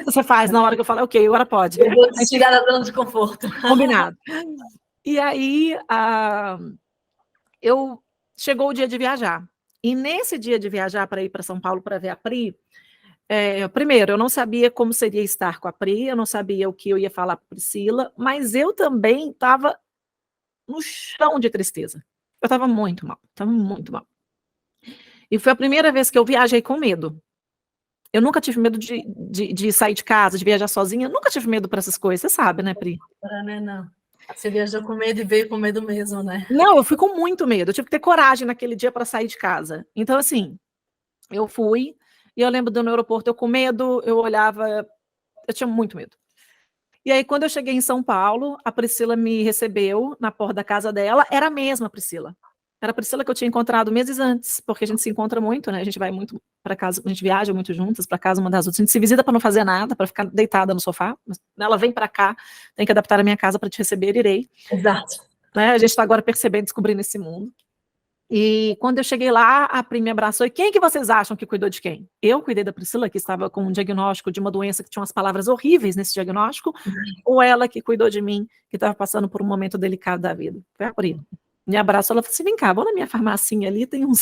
Você faz, na hora que eu falo, ok, agora pode. Eu vou te tirar da zona de conforto. Combinado. E aí, chegou o dia de viajar. E nesse dia de viajar para ir para São Paulo para ver a Pri, primeiro, eu não sabia como seria estar com a Pri, eu não sabia o que eu ia falar para Priscila, mas eu também estava no chão de tristeza. Eu estava muito mal, E foi a primeira vez que eu viajei com medo. Eu nunca tive medo de sair de casa, de viajar sozinha, eu nunca tive medo para essas coisas, você sabe, né, Pri? Não. Você viajou com medo e veio com medo mesmo, né? Não, eu fui com muito medo. Eu tive que ter coragem naquele dia para sair de casa. Então, assim, eu fui e eu lembro do no aeroporto, eu com medo, eu olhava, eu tinha muito medo. E aí, quando eu cheguei em São Paulo, a Priscila me recebeu na porta da casa dela, era a mesma Priscila. Era a Priscila que eu tinha encontrado meses antes, porque a gente se encontra muito, né? A gente vai muito para casa, a gente viaja muito juntas para casa uma das outras. A gente se visita para não fazer nada, para ficar deitada no sofá. Ela vem para cá, tem que adaptar a minha casa para te receber, irei. Exato. Né? A gente está agora percebendo, descobrindo esse mundo. E quando eu cheguei lá, a Pri me abraçou. E quem que vocês acham que cuidou de quem? Eu cuidei da Priscila, que estava com um diagnóstico de uma doença que tinha umas palavras horríveis nesse diagnóstico, ou ela que cuidou de mim, que estava passando por um momento delicado da vida? Foi a Pri. Me abraçou, ela falou assim, vem cá, vou na minha farmacinha ali, tem um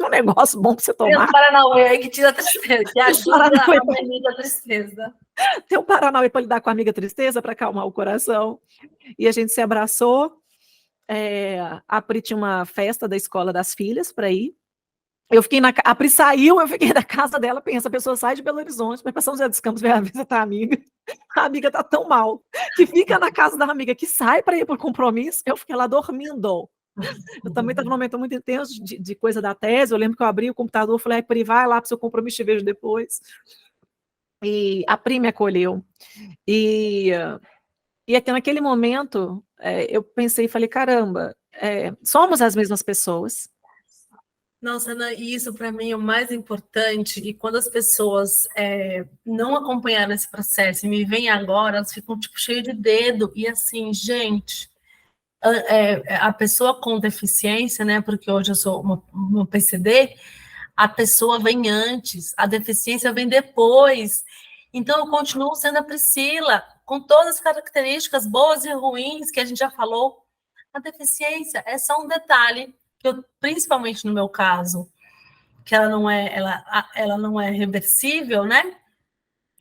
negócio bom para você Tem tomar. um Paranauê aí que tira a tristeza, que ajuda a amiga tristeza. Tem um Paranauê para lidar com a amiga tristeza, para acalmar o coração. E a gente se abraçou. A Pri tinha uma festa da escola das filhas para ir. A Pri saiu, eu fiquei na casa dela, pensa, a pessoa sai de Belo Horizonte, vai para São José dos Campos, vai visitar a amiga. A amiga tá tão mal, que fica na casa da amiga, que sai para ir para o compromisso, eu fiquei lá dormindo. Eu também estava num momento muito intenso de coisa da tese, eu lembro que eu abri o computador, falei, Pri, vai lá para o seu compromisso, te vejo depois. E a Pri me acolheu. E aqui naquele momento, eu pensei e falei, caramba, somos as mesmas pessoas. Nossa, Ana, isso para mim é o mais importante. E quando as pessoas não acompanharam esse processo e me veem agora, elas ficam tipo cheias de dedo. E assim, gente, a pessoa com deficiência, né? Porque hoje eu sou uma PCD, a pessoa vem antes, a deficiência vem depois. Então, eu continuo sendo a Priscila, com todas as características boas e ruins que a gente já falou. A deficiência é só um detalhe, que eu, principalmente no meu caso, que ela não é reversível, né?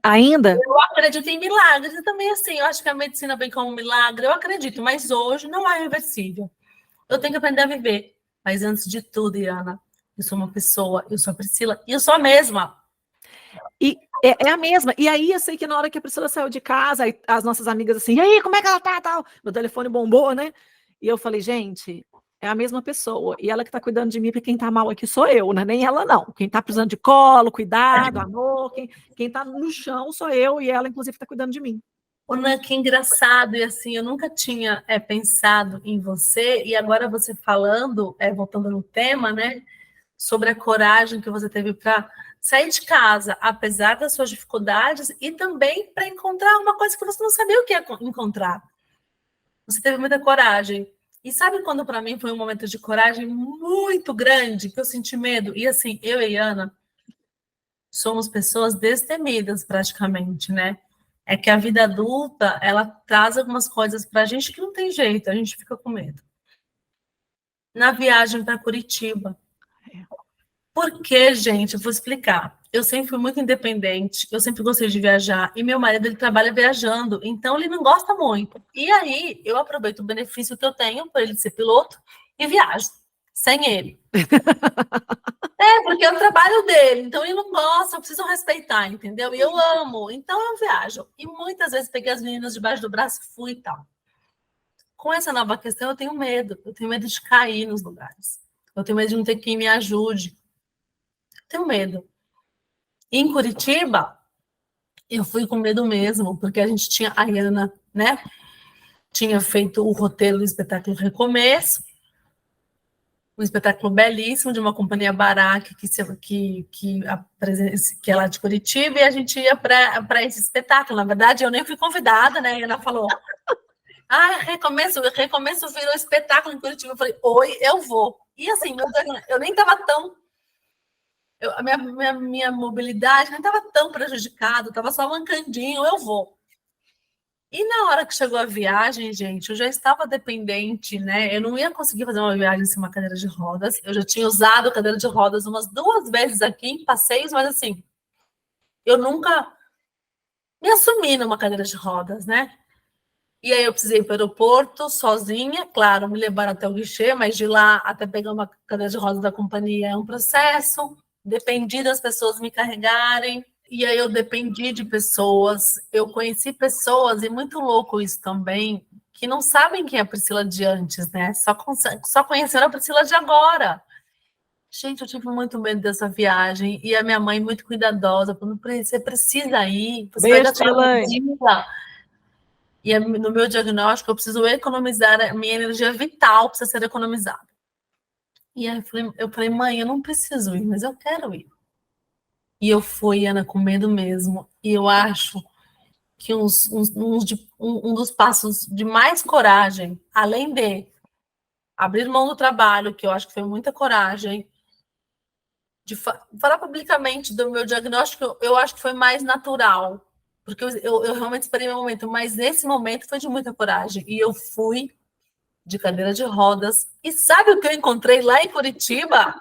Ainda? Eu acredito em milagres, e também assim, eu acho que a medicina vem como um milagre, eu acredito, mas hoje não é reversível. Eu tenho que aprender a viver. Mas antes de tudo, Iana, eu sou uma pessoa, eu sou a Priscila, e eu sou a mesma. E é a mesma. E aí eu sei que na hora que a Priscila saiu de casa, as nossas amigas assim, e aí, como é que ela tá, tal? Meu telefone bombou, né? E eu falei, gente, é a mesma pessoa. E ela que tá cuidando de mim, porque quem tá mal aqui sou eu, né? Nem ela, não. Quem tá precisando de colo, cuidado, amor, quem tá no chão sou eu, e ela, inclusive, tá cuidando de mim. Ana, que engraçado, e assim, eu nunca tinha pensado em você, e agora você falando, voltando no tema, né, sobre a coragem que você teve para sair de casa, apesar das suas dificuldades, e também para encontrar uma coisa que você não sabia o que ia encontrar. Você teve muita coragem. E sabe quando para mim foi um momento de coragem muito grande, que eu senti medo? E assim, eu e Ana somos pessoas destemidas praticamente, né? É que a vida adulta, ela traz algumas coisas para a gente que não tem jeito, a gente fica com medo. Na viagem para Curitiba. Por quê, gente? Eu vou explicar. Eu sempre fui muito independente, eu sempre gostei de viajar, e meu marido, ele trabalha viajando, então ele não gosta muito. E aí, eu aproveito o benefício que eu tenho por ele ser piloto e viajo, sem ele. Porque é o trabalho dele, então ele não gosta, eu preciso respeitar, entendeu? E eu amo, então eu viajo. E muitas vezes peguei as meninas debaixo do braço e fui e tal. Com essa nova questão, eu tenho medo de cair nos lugares. Eu tenho medo de não ter quem me ajude. Eu tenho medo. E em Curitiba, eu fui com medo mesmo, porque a gente tinha a Iana, né? Tinha feito o roteiro do espetáculo Recomeço, um espetáculo belíssimo de uma companhia Baraque que é lá de Curitiba, e a gente ia para esse espetáculo. Na verdade, eu nem fui convidada, né? E ela falou: recomeço virou espetáculo em Curitiba. Eu falei: oi, eu vou. E assim, eu nem estava tão. A minha mobilidade nem estava tão prejudicada, estava só mancandinho, eu vou. E na hora que chegou a viagem, gente, eu já estava dependente, né? Eu não ia conseguir fazer uma viagem sem uma cadeira de rodas. Eu já tinha usado a cadeira de rodas umas 2 vezes aqui em passeios, mas assim, eu nunca me assumi numa cadeira de rodas, né? E aí eu precisei ir para o aeroporto sozinha, claro, me levaram até o guichê, mas de lá até pegar uma cadeira de rodas da companhia é um processo. Dependi das pessoas me carregarem. E aí eu dependi de pessoas, eu conheci pessoas, e muito louco isso também, que não sabem quem é a Priscila de antes, né? Só conheceram a Priscila de agora. Gente, eu tive muito medo dessa viagem. E a minha mãe, muito cuidadosa, falando: você precisa ir, você vai Beijo, gastar Tilane. vida. E no meu diagnóstico, eu preciso economizar, a minha energia vital precisa ser economizada. E aí eu falei, mãe, eu não preciso ir, mas eu quero ir. E eu fui, Ana, com medo mesmo. E eu acho que um dos passos de mais coragem, além de abrir mão do trabalho, que eu acho que foi muita coragem, de falar publicamente do meu diagnóstico, eu acho que foi mais natural, porque eu realmente esperei meu momento, mas nesse momento foi de muita coragem. E eu fui de cadeira de rodas. E sabe o que eu encontrei lá em Curitiba?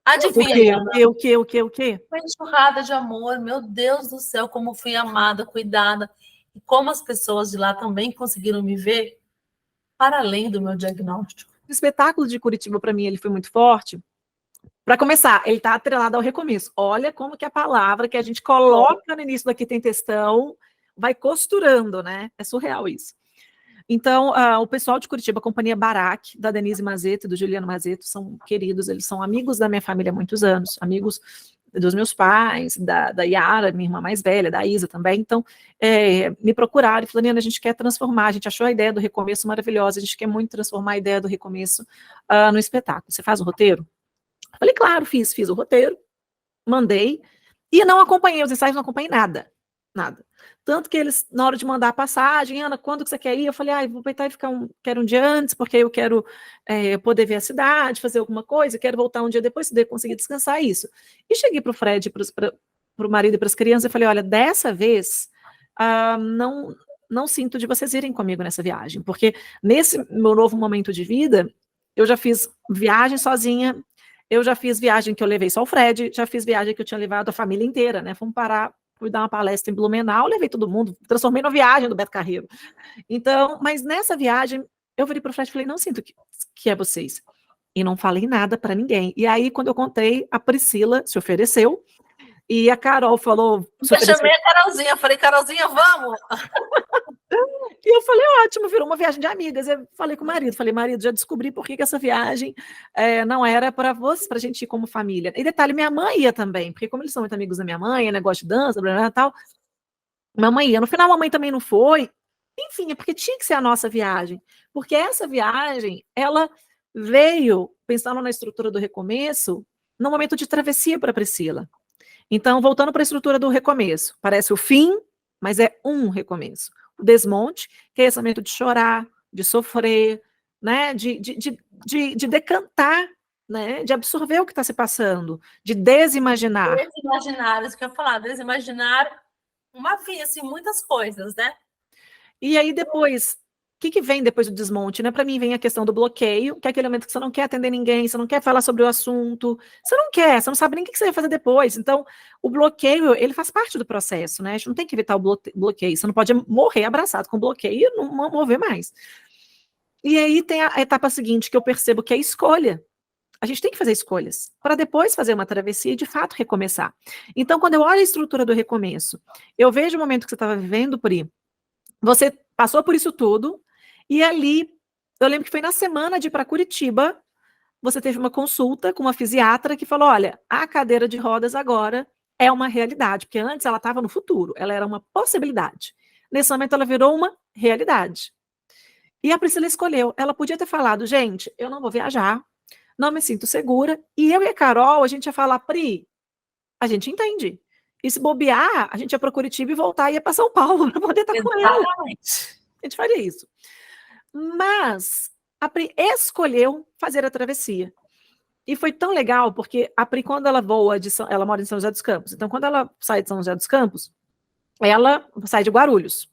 Adivinha? O quê? Foi enxurrada de amor. Meu Deus do céu, como fui amada, cuidada. E como as pessoas de lá também conseguiram me ver para além do meu diagnóstico. O espetáculo de Curitiba, para mim, ele foi muito forte. Para começar, ele está atrelado ao recomeço. Olha como que a palavra que a gente coloca no início daqui tem textão vai costurando, né? É surreal isso. Então, o pessoal de Curitiba, a companhia Barak, da Denise Mazeto e do Juliano Mazeto, são queridos, eles são amigos da minha família há muitos anos, amigos dos meus pais, da Yara, minha irmã mais velha, da Isa também. Então, me procuraram e falaram: Ana, a gente quer transformar, a gente achou a ideia do recomeço maravilhosa, a gente quer muito transformar a ideia do recomeço no espetáculo. Você faz o roteiro? Eu falei, claro, fiz o roteiro, mandei, e não acompanhei os ensaios, não acompanhei nada. Tanto que eles, na hora de mandar a passagem, Ana, quando que você quer ir? Eu falei, vou aproveitar e quero um dia antes, porque eu quero poder ver a cidade, fazer alguma coisa, quero voltar um dia depois, se conseguir descansar isso. E cheguei para o Fred, para o marido e para as crianças, e falei, olha, dessa vez, não sinto de vocês irem comigo nessa viagem, porque nesse meu novo momento de vida, eu já fiz viagem sozinha, eu já fiz viagem que eu levei só o Fred, já fiz viagem que eu tinha levado a família inteira, né? Fui dar uma palestra em Blumenau, levei todo mundo, transformei na viagem do Beto Carreiro. Então, mas nessa viagem, eu virei para o Fred e falei, não sinto que é vocês. E não falei nada para ninguém. E aí, quando eu contei, a Priscila se ofereceu, e a Carol falou... Eu chamei a Carolzinha, falei, Carolzinha, vamos! E eu falei, ótimo, virou uma viagem de amigas. Eu falei com o marido, marido, já descobri por que essa viagem não era para você, para a gente ir como família. E detalhe, minha mãe ia também, porque como eles são muito amigos da minha mãe, negócio de dança, blá, blá, blá, tal, minha mãe ia. No final, a mamãe também não foi. Enfim, é porque tinha que ser a nossa viagem. Porque essa viagem, ela veio, pensando na estrutura do recomeço, no momento de travessia para Priscila. Então, voltando para a estrutura do recomeço, parece o fim, mas é um recomeço. O desmonte, que é esse momento de chorar, de sofrer, né, de decantar, né, de absorver o que está se passando, de desimaginar. Desimaginar, isso que eu ia falar, desimaginar uma vida, assim, muitas coisas, né? E aí depois, o que vem depois do desmonte, né? Para mim vem a questão do bloqueio, que é aquele momento que você não quer atender ninguém, você não quer falar sobre o assunto, você não sabe nem o que você vai fazer depois. Então, o bloqueio, ele faz parte do processo, né? A gente não tem que evitar o bloqueio, você não pode morrer abraçado com bloqueio e não mover mais. E aí tem a etapa seguinte, que eu percebo que é a escolha. A gente tem que fazer escolhas, para depois fazer uma travessia e, de fato, recomeçar. Então, quando eu olho a estrutura do recomeço, eu vejo o momento que você estava vivendo, Pri, você passou por isso tudo, e ali, eu lembro que foi na semana de ir para Curitiba, você teve uma consulta com uma fisiatra que falou, olha, a cadeira de rodas agora é uma realidade, porque antes ela estava no futuro, ela era uma possibilidade. Nesse momento ela virou uma realidade. E a Priscila escolheu, ela podia ter falado, gente, eu não vou viajar, não me sinto segura, e eu e a Carol, a gente ia falar, Pri, a gente entende. E se bobear, a gente ia para Curitiba e voltar e ia para São Paulo para poder estar com ela. A gente faria isso. Mas a Pri escolheu fazer a travessia. E foi tão legal, porque a Pri, quando ela voa, ela mora em São José dos Campos. Então, quando ela sai de São José dos Campos, ela sai de Guarulhos.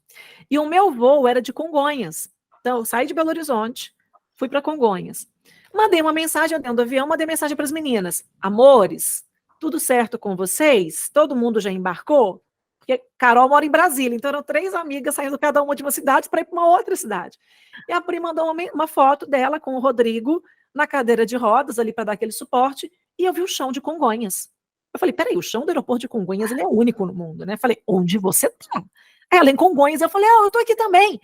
E o meu voo era de Congonhas. Então, eu saí de Belo Horizonte, fui para Congonhas. Mandei uma mensagem dentro do avião, mandei mensagem para as meninas. Amores, tudo certo com vocês? Todo mundo já embarcou? Porque Carol mora em Brasília, então eram 3 amigas saindo cada uma de uma cidade para ir para uma outra cidade. E a Pri mandou uma foto dela com o Rodrigo na cadeira de rodas ali para dar aquele suporte, e eu vi o chão de Congonhas. Eu falei, peraí, o chão do aeroporto de Congonhas ele é único no mundo, né? Eu falei, onde você tá? Ela em Congonhas, eu falei, eu tô aqui também.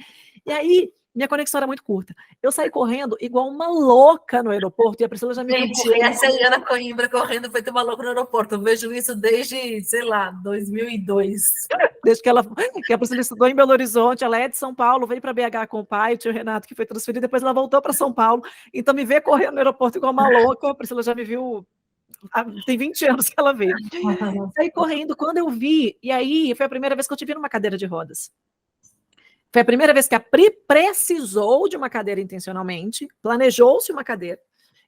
E aí, minha conexão era muito curta. Eu saí correndo igual uma louca no aeroporto, e a Priscila já me viu Gente, correndo. essa é a Ana Coimbra correndo feito uma louca no aeroporto. Eu vejo isso desde, sei lá, 2002. Desde que a Priscila estudou em Belo Horizonte, ela é de São Paulo, veio para BH com o pai, o tio Renato, que foi transferido, depois ela voltou para São Paulo. Então, me ver correndo no aeroporto igual uma louca, a Priscila já me viu, tem 20 anos que ela veio. Saí correndo, quando eu vi, e aí foi a primeira vez que eu te vi numa cadeira de rodas. Foi a primeira vez que a Pri precisou de uma cadeira intencionalmente, planejou-se uma cadeira,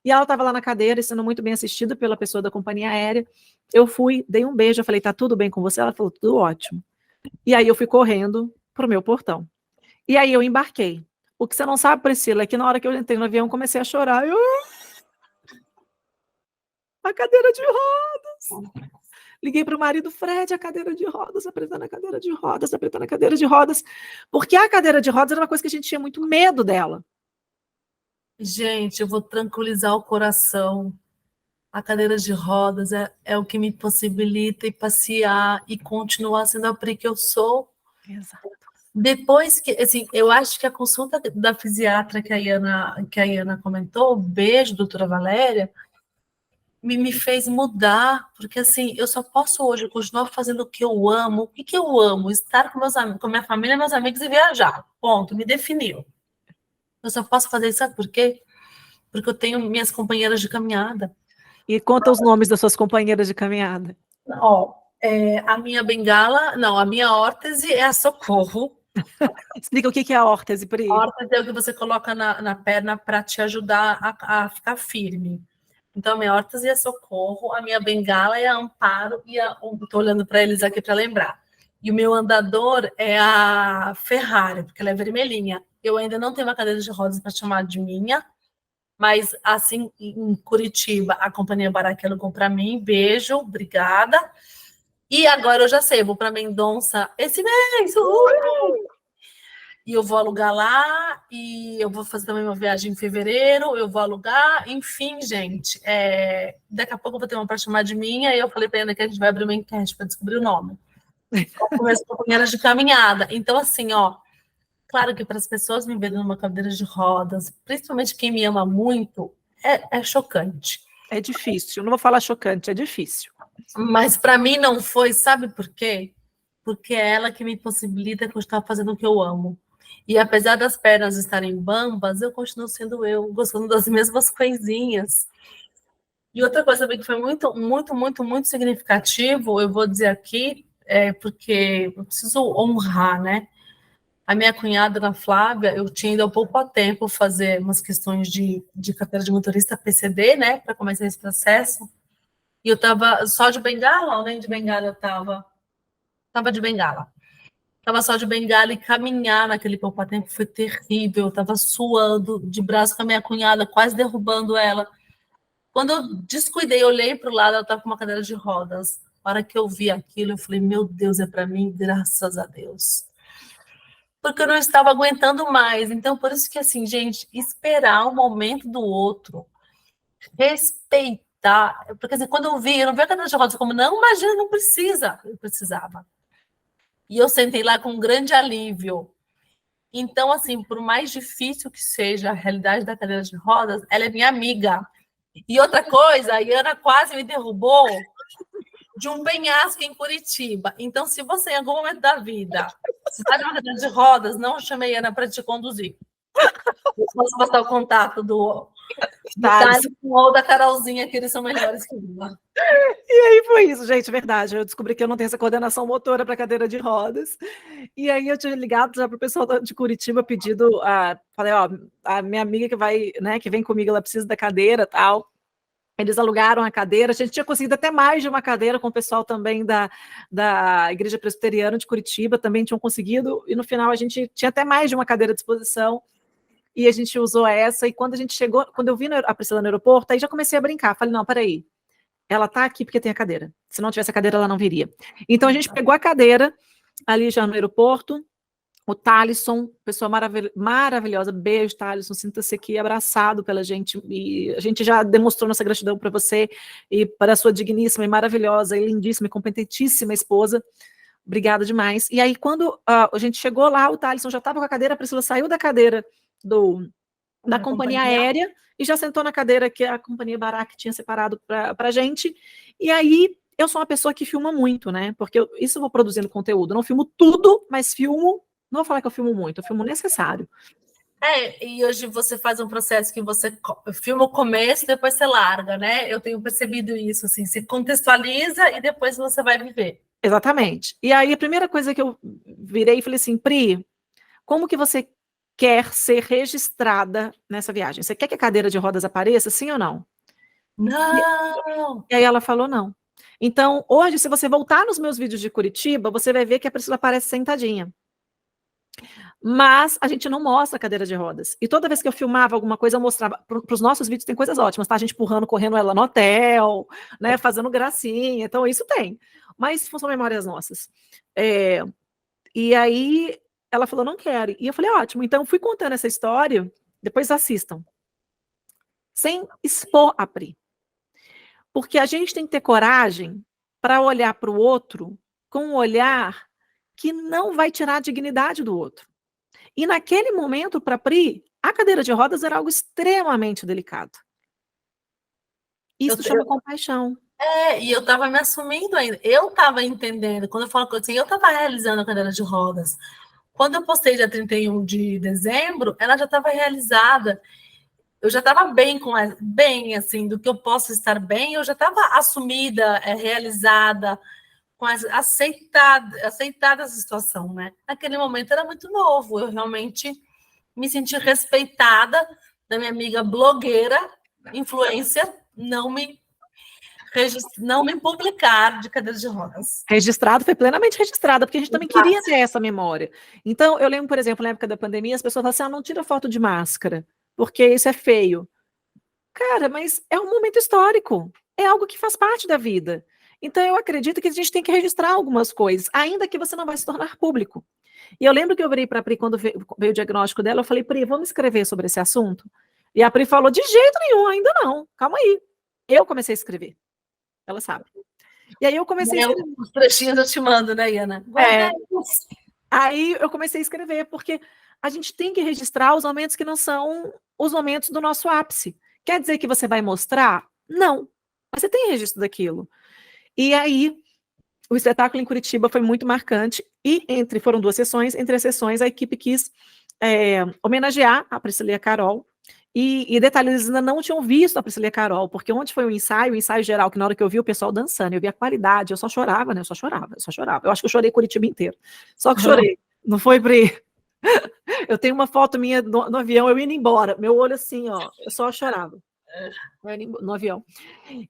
e ela estava lá na cadeira, sendo muito bem assistida pela pessoa da companhia aérea. Eu fui, dei um beijo, eu falei, tá tudo bem com você? Ela falou, tudo ótimo. E aí eu fui correndo pro meu portão. E aí eu embarquei. O que você não sabe, Priscila, é que na hora que eu entrei no avião, comecei a chorar. A cadeira de rodas. Liguei para o marido, Fred, a cadeira de rodas, apertando a cadeira de rodas, apertando a cadeira de rodas. Porque a cadeira de rodas era uma coisa que a gente tinha muito medo dela. Gente, eu vou tranquilizar o coração. A cadeira de rodas é o que me possibilita ir passear e continuar sendo a Pri que eu sou. Exato. Depois que, assim, eu acho que a consulta da fisiatra que a Iana comentou, beijo, doutora Valéria, me fez mudar, porque assim, eu só posso hoje continuar fazendo o que eu amo. O que eu amo? Estar com meus amigos, com minha família, meus amigos e viajar. Ponto, me definiu. Eu só posso fazer isso, sabe por quê? Porque eu tenho minhas companheiras de caminhada. E conta os nomes das suas companheiras de caminhada. Ó, a minha bengala, não, a minha órtese é a Socorro. Explica o que é a órtese, Pri. A órtese é o que você coloca na perna para te ajudar a ficar firme. Então, a minha órtese é Socorro, a minha bengala é a Amparo, e estou olhando para eles aqui para lembrar. E o meu andador é a Ferrari, porque ela é vermelhinha. Eu ainda não tenho uma cadeira de rodas para chamar de minha, mas assim, em Curitiba, a companhia Baraque alugou para mim. Beijo, obrigada. E agora eu já sei, eu vou para Mendonça esse mês. E eu vou alugar lá, e eu vou fazer também uma viagem em fevereiro, eu vou alugar, enfim, gente. Daqui a pouco eu vou ter uma para chamar de minha, e eu falei para ela que a gente vai abrir uma enquete para descobrir o nome. Começo com companheiras de caminhada. Então, assim, ó, claro que para as pessoas me verem numa cadeira de rodas, principalmente quem me ama muito, é chocante. É difícil, não vou falar chocante, é difícil. Mas para mim não foi, sabe por quê? Porque é ela que me possibilita continuar fazendo o que eu amo. E apesar das pernas estarem bambas, eu continuo sendo eu, gostando das mesmas coisinhas. E outra coisa também que foi muito, muito, muito, muito significativo, eu vou dizer aqui, porque eu preciso honrar, né? A minha cunhada, Ana Flávia, eu tinha ido há pouco tempo fazer umas questões de carteira de motorista PCD, né? Para começar esse processo. E eu estava só de bengala, ou nem de bengala eu estava? Estava de bengala. Estava só de bengala, e caminhar naquele pouco tempo foi terrível. Eu estava suando, de braço com a minha cunhada, quase derrubando ela. Quando eu descuidei, olhei para o lado, ela estava com uma cadeira de rodas. Na hora que eu vi aquilo, eu falei, meu Deus, é para mim, graças a Deus. Porque eu não estava aguentando mais. Então, por isso que, assim, gente, esperar o momento do outro, respeitar. Porque, assim, quando eu não vi a cadeira de rodas como, não, imagina, não precisa. Eu precisava. E eu sentei lá com um grande alívio. Então, assim, por mais difícil que seja a realidade da cadeira de rodas, ela é minha amiga. E outra coisa, a Iana quase me derrubou de um penhasco em Curitiba. Então, se você, em algum momento da vida, se está numa cadeira de rodas, não chame a Iana para te conduzir. Eu posso passar o contato do Thales ou da Carolzinha, que eles são melhores que eu. E aí foi isso, gente, verdade. Eu descobri que eu não tenho essa coordenação motora para cadeira de rodas. E aí eu tinha ligado já para o pessoal de Curitiba, pedido, falei, ó, a minha amiga que vai, né, que vem comigo, ela precisa da cadeira, tal. Eles alugaram a cadeira, a gente tinha conseguido até mais de uma cadeira com o pessoal também da Igreja Presbiteriana de Curitiba, também tinham conseguido, e no final a gente tinha até mais de uma cadeira à disposição, e a gente usou essa, e quando a gente chegou, quando eu vi a Priscila no aeroporto, aí já comecei a brincar, falei, não, peraí, ela tá aqui porque tem a cadeira, se não tivesse a cadeira ela não viria. Então a gente pegou a cadeira ali já no aeroporto, o Thalisson, pessoa maravilhosa, beijo, Thalisson, sinta-se aqui abraçado pela gente, e a gente já demonstrou nossa gratidão para você e para a sua digníssima e maravilhosa e lindíssima e competentíssima esposa. Obrigada demais. E aí, quando a gente chegou lá, o Thalisson já estava com a cadeira, a Priscila saiu da cadeira da companhia aérea e já sentou na cadeira que a companhia Barak tinha separado para a gente. E aí, eu sou uma pessoa que filma muito, né? Porque isso eu vou produzindo conteúdo. Eu não filmo tudo, mas filmo. Não vou falar que eu filmo muito, eu filmo necessário. E hoje você faz um processo que você filma o começo e depois você larga, né? Eu tenho percebido isso, assim, se contextualiza e depois você vai viver. Exatamente. E aí a primeira coisa que eu virei e falei assim, Pri, como que você quer ser registrada nessa viagem? Você quer que a cadeira de rodas apareça, sim ou não? Não! E aí ela falou não. Então, hoje, se você voltar nos meus vídeos de Curitiba, você vai ver que a Priscila aparece sentadinha. Mas a gente não mostra a cadeira de rodas. E toda vez que eu filmava alguma coisa, eu mostrava. Para os nossos vídeos tem coisas ótimas, tá? A gente empurrando, correndo ela no hotel, né? Fazendo gracinha. Então, isso tem. Mas são memórias nossas. E aí ela falou, não quero. E eu falei, ótimo. Então, fui contando essa história, depois assistam. Sem expor a Pri. Porque a gente tem que ter coragem para olhar para o outro com um olhar que não vai tirar a dignidade do outro. E naquele momento, para Pri, a cadeira de rodas era algo extremamente delicado. Isso chama compaixão. E eu estava me assumindo ainda. Eu estava entendendo, quando eu falo assim, eu estava realizando a cadeira de rodas. Quando eu postei dia 31 de dezembro, ela já estava realizada. Eu já estava bem, assim, do que eu posso estar bem, eu já estava assumida, realizada, aceitada essa situação, né? Naquele momento era muito novo, eu realmente me senti respeitada da minha amiga blogueira, influencer, não me publicar de cadeira de rodas. Registrado, foi plenamente registrado, porque a gente também queria ter essa memória. Então, eu lembro, por exemplo, na época da pandemia, as pessoas falavam assim, não tira foto de máscara, porque isso é feio. Cara, mas é um momento histórico, é algo que faz parte da vida. Então, eu acredito que a gente tem que registrar algumas coisas, ainda que você não vai se tornar público. E eu lembro que eu virei para a Pri, quando veio o diagnóstico dela, eu falei, Pri, vamos escrever sobre esse assunto? E a Pri falou, de jeito nenhum, ainda não, calma aí. Eu comecei a escrever, ela sabe. E aí eu comecei a escrever. Os trechinhos eu te mando, né, Iana? Aí eu comecei a escrever, porque a gente tem que registrar os momentos que não são os momentos do nosso ápice. Quer dizer que você vai mostrar? Não. Mas você tem registro daquilo. E aí, o espetáculo em Curitiba foi muito marcante, e foram 2 sessões, entre as sessões a equipe quis homenagear a Priscila e a Carol, e detalhe, eles ainda não tinham visto a Priscila e a Carol, porque onde foi o ensaio geral, que na hora que eu vi o pessoal dançando, eu vi a qualidade, eu só chorava, né, eu só chorava. Eu acho que eu chorei Curitiba inteiro, só que chorei, não foi, Pri? Eu tenho uma foto minha no avião, eu indo embora, meu olho assim, ó, eu só chorava no avião.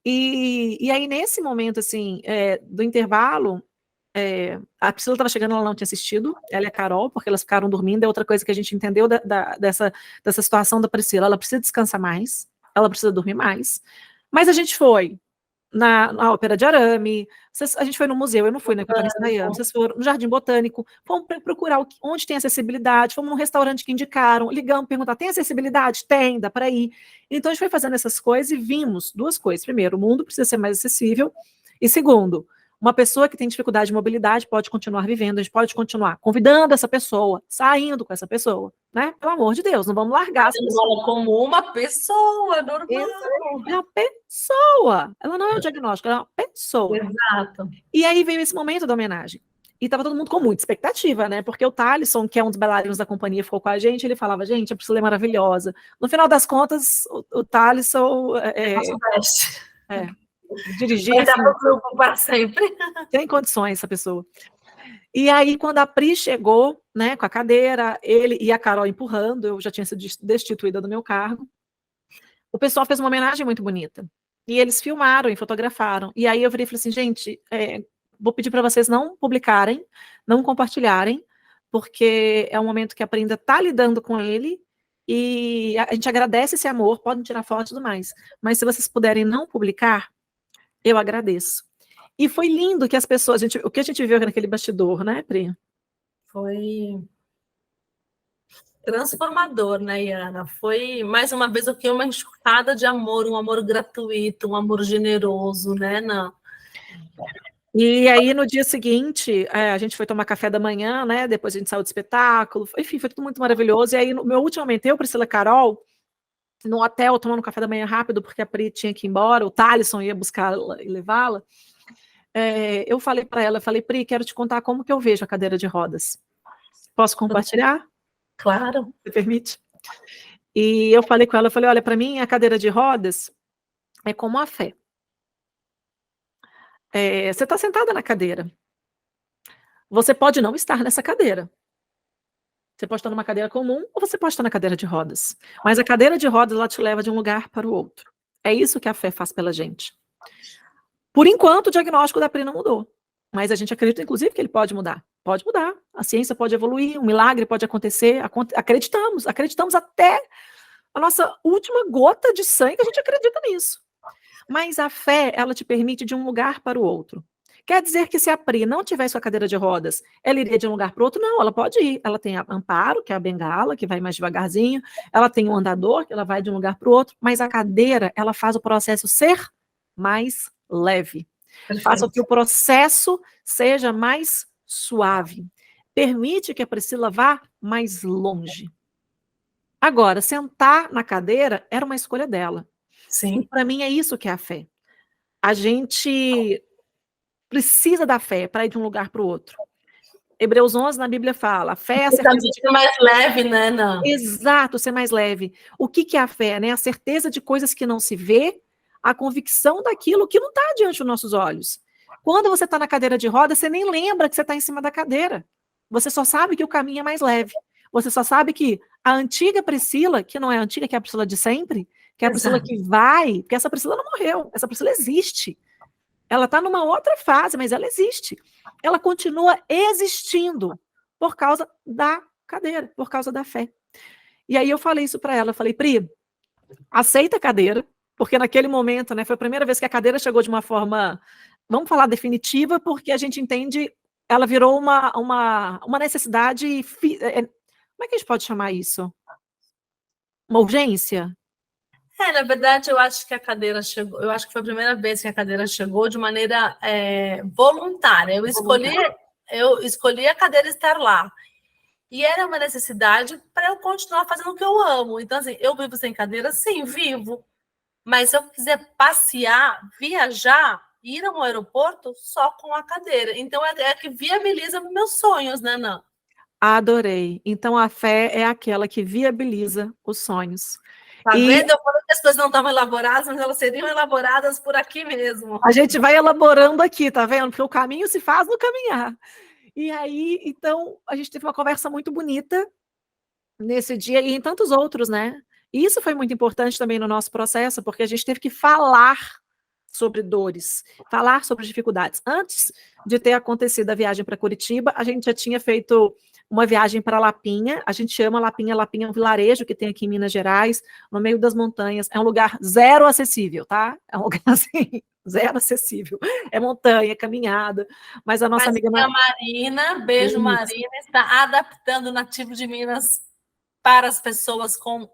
E aí, nesse momento, assim, do intervalo, a Priscila estava chegando, ela não tinha assistido, ela e a Carol, porque elas ficaram dormindo, é outra coisa que a gente entendeu dessa situação da Priscila, ela precisa descansar mais, ela precisa dormir mais, mas a gente foi na Ópera de Arame, a gente foi no museu, eu não fui, né, porque eu estava ensaiando, vocês foram no Jardim Botânico, fomos procurar onde tem acessibilidade, fomos num restaurante que indicaram, ligamos, perguntar, tem acessibilidade? Tem, dá para ir. Então a gente foi fazendo essas coisas e vimos 2 coisas. Primeiro, o mundo precisa ser mais acessível, e segundo, uma pessoa que tem dificuldade de mobilidade pode continuar vivendo, a gente pode continuar convidando essa pessoa, saindo com essa pessoa, né? Pelo amor de Deus, não vamos largar essa pessoa. Como uma pessoa normal. É uma pessoa. Ela não é um diagnóstico, ela é uma pessoa. Exato. E aí veio esse momento da homenagem. E estava todo mundo com muita expectativa, né? Porque o Thalisson, que é um dos bailarinos da companhia, ficou com a gente, ele falava, gente, a Priscila é maravilhosa. No final das contas, o Thalisson dirigir. Vai dar para o grupo para sempre. Tem condições essa pessoa. E aí, quando a Pri chegou, né, com a cadeira, ele e a Carol empurrando, eu já tinha sido destituída do meu cargo, o pessoal fez uma homenagem muito bonita. E eles filmaram e fotografaram. E aí eu virei e falei assim, gente, vou pedir para vocês não publicarem, não compartilharem, porque é um momento que a Pri ainda está lidando com ele, e a gente agradece esse amor, podem tirar foto e tudo mais. Mas se vocês puderem não publicar, eu agradeço. E foi lindo que as pessoas, o que a gente viu naquele bastidor, né, Pri? Foi transformador, né, Iana? Foi, mais uma vez, uma enxurrada de amor, um amor gratuito, um amor generoso, né? E aí, no dia seguinte, a gente foi tomar café da manhã, né? Depois a gente saiu do espetáculo. Enfim, foi tudo muito maravilhoso. E aí, no meu último momento, eu, Priscila e Carol, no hotel, tomando café da manhã rápido, porque a Pri tinha que ir embora, o Thalisson ia buscá-la e levá-la. Eu falei para ela, Pri, quero te contar como que eu vejo a cadeira de rodas. Posso compartilhar? Claro. Você permite? E eu falei com ela, olha, para mim a cadeira de rodas é como a fé. Você está sentada na cadeira. Você pode não estar nessa cadeira. Você pode estar numa cadeira comum ou você pode estar na cadeira de rodas. Mas a cadeira de rodas, ela te leva de um lugar para o outro. É isso que a fé faz pela gente. Por enquanto, o diagnóstico da Pri não mudou. Mas a gente acredita, inclusive, que ele pode mudar. Pode mudar. A ciência pode evoluir, um milagre pode acontecer. Acreditamos até a nossa última gota de sangue, a gente acredita nisso. Mas a fé, ela te permite de um lugar para o outro. Quer dizer que se a Pri não tivesse a cadeira de rodas, ela iria de um lugar para o outro? Não, ela pode ir. Ela tem a Amparo, que é a bengala, que vai mais devagarzinho. Ela tem o andador, que ela vai de um lugar para o outro. Mas a cadeira, ela faz o processo ser mais leve. Perfeito. Faça que o processo seja mais suave. Permite que a Priscila vá mais longe. Agora, sentar na cadeira era uma escolha dela. Sim. Para mim é isso que é a fé. A gente precisa da fé para ir de um lugar para o outro. Hebreus 11 na Bíblia fala, a fé é a certeza de ser mais leve, né, não? Exato, ser mais leve. O que é a fé, né? A certeza de coisas que não se vê, a convicção daquilo que não está diante dos nossos olhos. Quando você está na cadeira de roda, você nem lembra que você está em cima da cadeira. Você só sabe que o caminho é mais leve. Você só sabe que a antiga Priscila, que não é a antiga, que é a Priscila de sempre, que é a Priscila que vai, porque essa Priscila não morreu, essa Priscila existe. Ela está numa outra fase, mas ela existe. Ela continua existindo por causa da cadeira, por causa da fé. E aí eu falei isso para ela, eu falei, Pri, aceita a cadeira, porque naquele momento, né, foi a primeira vez que a cadeira chegou de uma forma, vamos falar definitiva, porque a gente entende, ela virou uma necessidade, como é que a gente pode chamar isso? Uma urgência? Na verdade, eu acho que a cadeira chegou, eu acho que foi a primeira vez que a cadeira chegou de maneira voluntária. Eu escolhi a cadeira estar lá. E era uma necessidade para eu continuar fazendo o que eu amo. Então, assim, eu vivo sem cadeira? Sim, vivo. Mas se eu quiser passear, viajar, ir a um aeroporto, só com a cadeira. Então, é que viabiliza meus sonhos, né, Nan? Adorei. Então, a fé é aquela que viabiliza os sonhos. Tá vendo? Eu falei que as coisas não estavam elaboradas, mas elas seriam elaboradas por aqui mesmo. A gente vai elaborando aqui, tá vendo? Porque o caminho se faz no caminhar. E aí, então, a gente teve uma conversa muito bonita nesse dia e em tantos outros, né? E isso foi muito importante também no nosso processo, porque a gente teve que falar sobre dores, falar sobre dificuldades. Antes de ter acontecido a viagem para Curitiba, a gente já tinha feito uma viagem para Lapinha. A gente chama Lapinha é um vilarejo que tem aqui em Minas Gerais, no meio das montanhas. É um lugar zero acessível, tá? É um lugar assim, zero acessível. É montanha, caminhada. Mas a nossa amiga a Marina, beijo isso. Marina, está adaptando o Nativo de Minas para as pessoas com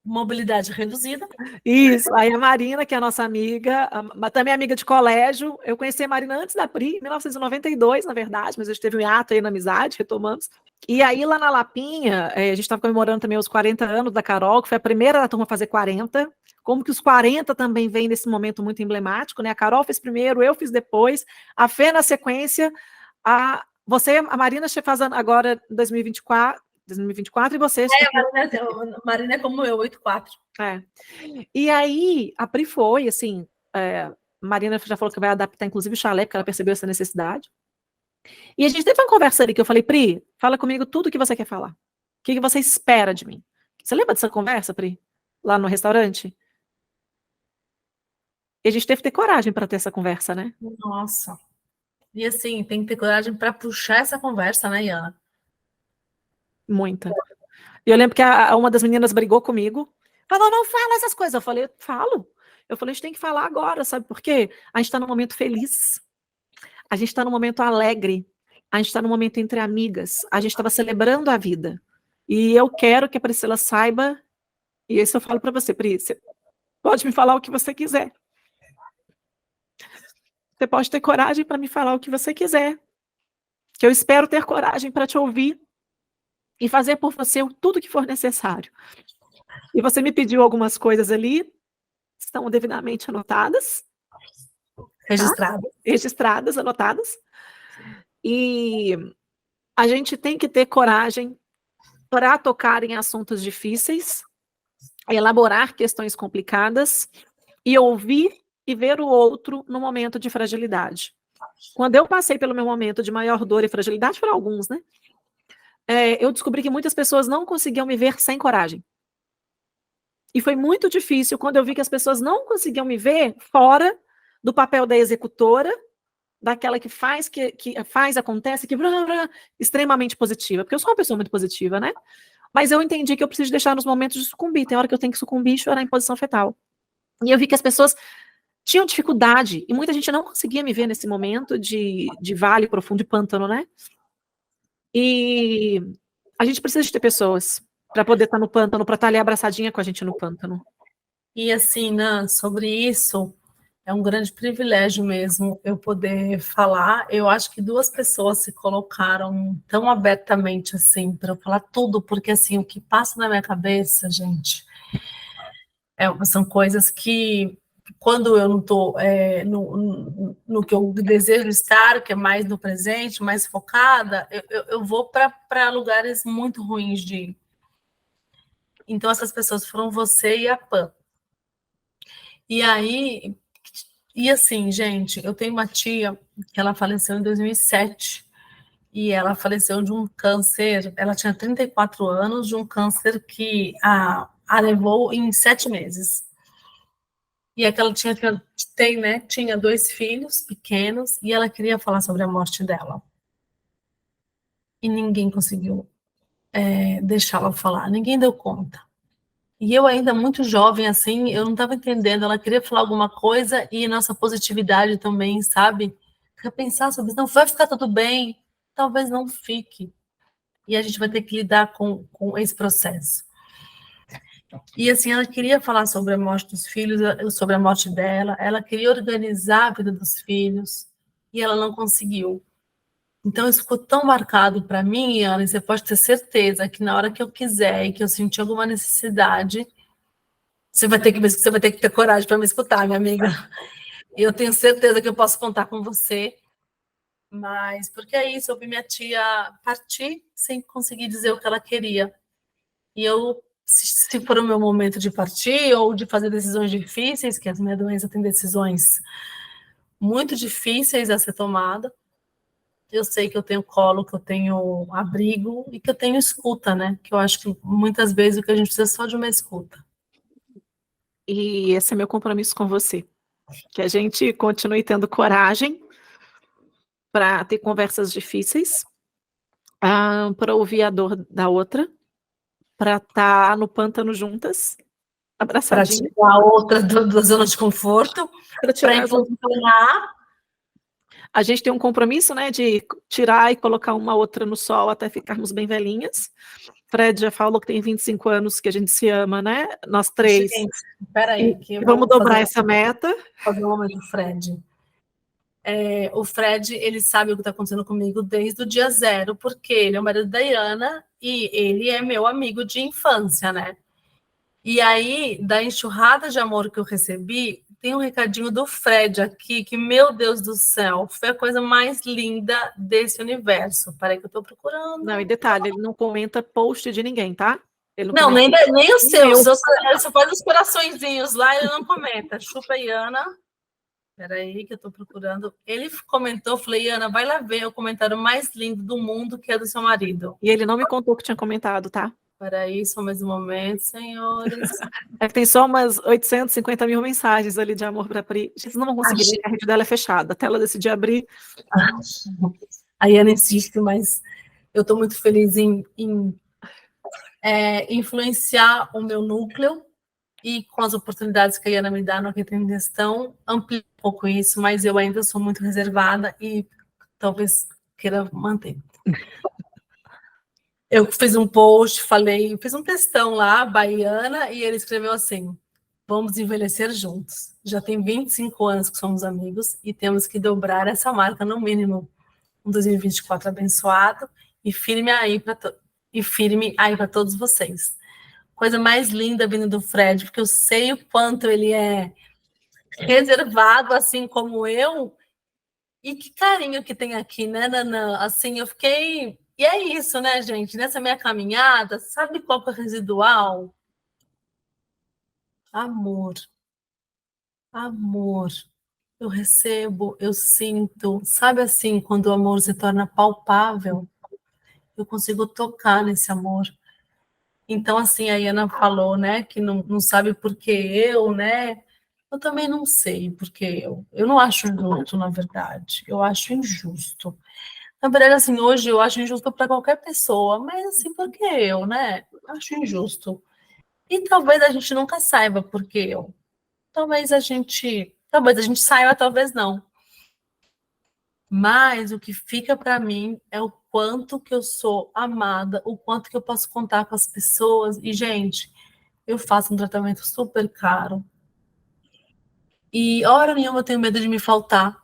mobilidade reduzida. Isso, aí a Marina, que é a nossa amiga, também amiga de colégio, eu conheci a Marina antes da Pri, em 1992, na verdade, mas a gente teve um hiato aí na amizade, retomamos. E aí lá na Lapinha, a gente estava comemorando também os 40 anos da Carol, que foi a primeira da turma a fazer 40, como que os 40 também vem nesse momento muito emblemático, né? A Carol fez primeiro, eu fiz depois, a Fê na sequência, a Marina faz agora 2024, e você... Marina é como eu, 84. E aí, a Pri foi, assim, Marina já falou que vai adaptar, inclusive, o chalé, porque ela percebeu essa necessidade. E a gente teve uma conversa ali que eu falei, Pri, fala comigo tudo o que você quer falar. O que você espera de mim? Você lembra dessa conversa, Pri? Lá no restaurante? E a gente teve que ter coragem para ter essa conversa, né? Nossa. E assim, tem que ter coragem para puxar essa conversa, né, Iana? Muita. E eu lembro que uma das meninas brigou comigo, falou, não fala essas coisas. Eu falei, falo. Eu falei, a gente tem que falar agora, sabe por quê? A gente está num momento feliz. A gente está num momento alegre. A gente está num momento entre amigas. A gente estava celebrando a vida. E eu quero que a Priscila saiba, e isso eu falo para você, Pri, você pode me falar o que você quiser. Você pode ter coragem para me falar o que você quiser, que eu espero ter coragem para te ouvir e fazer por você tudo que for necessário. E você me pediu algumas coisas ali, estão devidamente anotadas, tá? Registrado. Registradas, anotadas. E a gente tem que ter coragem para tocar em assuntos difíceis, elaborar questões complicadas e ouvir e ver o outro no momento de fragilidade. Quando eu passei pelo meu momento de maior dor e fragilidade, para alguns, né? Eu descobri que muitas pessoas não conseguiam me ver sem coragem. E foi muito difícil quando eu vi que as pessoas não conseguiam me ver fora do papel da executora, daquela que faz, acontece, extremamente positiva. Porque eu sou uma pessoa muito positiva, né? Mas eu entendi que eu preciso deixar nos momentos de sucumbir. Tem hora que eu tenho que sucumbir e chorar em posição fetal. E eu vi que as pessoas tinham dificuldade, e muita gente não conseguia me ver nesse momento de vale profundo, de pântano, né? E a gente precisa de ter pessoas para poder estar no pântano, para estar ali abraçadinha com a gente no pântano. E assim, Nan, sobre isso, é um grande privilégio mesmo eu poder falar. Eu acho que 2 pessoas se colocaram tão abertamente assim para eu falar tudo, porque assim, o que passa na minha cabeça, gente, são coisas que quando eu não estou no que eu desejo estar, que é mais no presente, mais focada, eu vou para lugares muito ruins de ir. Então, essas pessoas foram você e a Pan. E aí, e assim, gente, eu tenho uma tia que ela faleceu em 2007, e ela faleceu de um câncer, ela tinha 34 anos, de um câncer que a levou em 7 meses. E aquela tinha 2 filhos pequenos, e ela queria falar sobre a morte dela. E ninguém conseguiu deixá-la falar, ninguém deu conta. E eu ainda muito jovem, assim, eu não estava entendendo, ela queria falar alguma coisa e nossa positividade também, sabe? Quer pensar sobre isso, não vai ficar tudo bem, talvez não fique. E a gente vai ter que lidar com esse processo. E assim, ela queria falar sobre a morte dos filhos, sobre a morte dela, ela queria organizar a vida dos filhos, e ela não conseguiu. Então, isso ficou tão marcado para mim, Ana, e você pode ter certeza que na hora que eu quiser e que eu sentir alguma necessidade, você vai ter que ter coragem para me escutar, minha amiga. E eu tenho certeza que eu posso contar com você. Mas, porque é isso, eu vi minha tia partir sem conseguir dizer o que ela queria. E eu, se for o meu momento de partir ou de fazer decisões difíceis, que a minha doença tem decisões muito difíceis a ser tomada, eu sei que eu tenho colo, que eu tenho abrigo e que eu tenho escuta, né? Que eu acho que muitas vezes o que a gente precisa é só de uma escuta. E esse é meu compromisso com você. Que a gente continue tendo coragem para ter conversas difíceis, para ouvir a dor da outra, para estar no pântano juntas, Para abraçadinha. tirar a outra da zona de conforto, para impulsionar. A gente tem um compromisso, né, de tirar e colocar uma outra no sol até ficarmos bem velhinhas. Fred já falou que tem 25 anos que a gente se ama, né? Nós 3. Gente, peraí, que eu vamos dobrar essa meta. Fazer um momento do Fred. O Fred, ele sabe o que está acontecendo comigo desde o dia 0, porque ele é o marido da Diana e ele é meu amigo de infância, né? E aí, da enxurrada de amor que eu recebi, tem um recadinho do Fred aqui, que, meu Deus do céu, foi a coisa mais linda desse universo. Peraí que eu estou procurando. Não, e detalhe, ele não comenta post de ninguém, tá? Ele não nem o seu. Ele só faz os coraçõezinhos lá, ele não comenta. Chupa, Iana. Peraí que eu estou procurando. Ele comentou, falei, Iana, vai lá ver o comentário mais lindo do mundo, que é do seu marido. E ele não me contou que tinha comentado, tá? Peraí, só mais um momento, senhores. É que tem só umas 850 mil mensagens ali de amor para Pri. Vocês não vão conseguir ver, a rede dela é fechada. Até ela decidir abrir. A Iana insiste, mas eu estou muito feliz em influenciar o meu núcleo e com as oportunidades que a Iana me dá no que tem questão, ampliar um pouco isso, mas eu ainda sou muito reservada e talvez queira manter. Eu fiz um post, fiz um textão lá, baiana, e ele escreveu assim: vamos envelhecer juntos. Já tem 25 anos que somos amigos e temos que dobrar essa marca no mínimo. Um 2024 abençoado e firme aí para todos vocês. Coisa mais linda vindo do Fred, porque eu sei o quanto ele é reservado, assim como eu, e que carinho que tem aqui, né, Nanã? Assim, eu fiquei... E é isso, né, gente? Nessa minha caminhada, sabe qual que é o residual? Amor. Amor. Eu recebo, eu sinto. Sabe assim, quando o amor se torna palpável, eu consigo tocar nesse amor. Então, assim, a Iana falou, né, que não sabe por que eu, né? Eu também não sei por que eu. Eu não acho justo, na verdade. Eu acho injusto. Na verdade, assim, hoje eu acho injusto para qualquer pessoa, mas assim, por que eu, né? Acho injusto. E talvez a gente nunca saiba por que eu. Talvez a gente saiba, talvez não. Mas o que fica para mim é o quanto que eu sou amada, o quanto que eu posso contar com as pessoas. E, gente, eu faço um tratamento super caro. E hora nenhuma eu tenho medo de me faltar.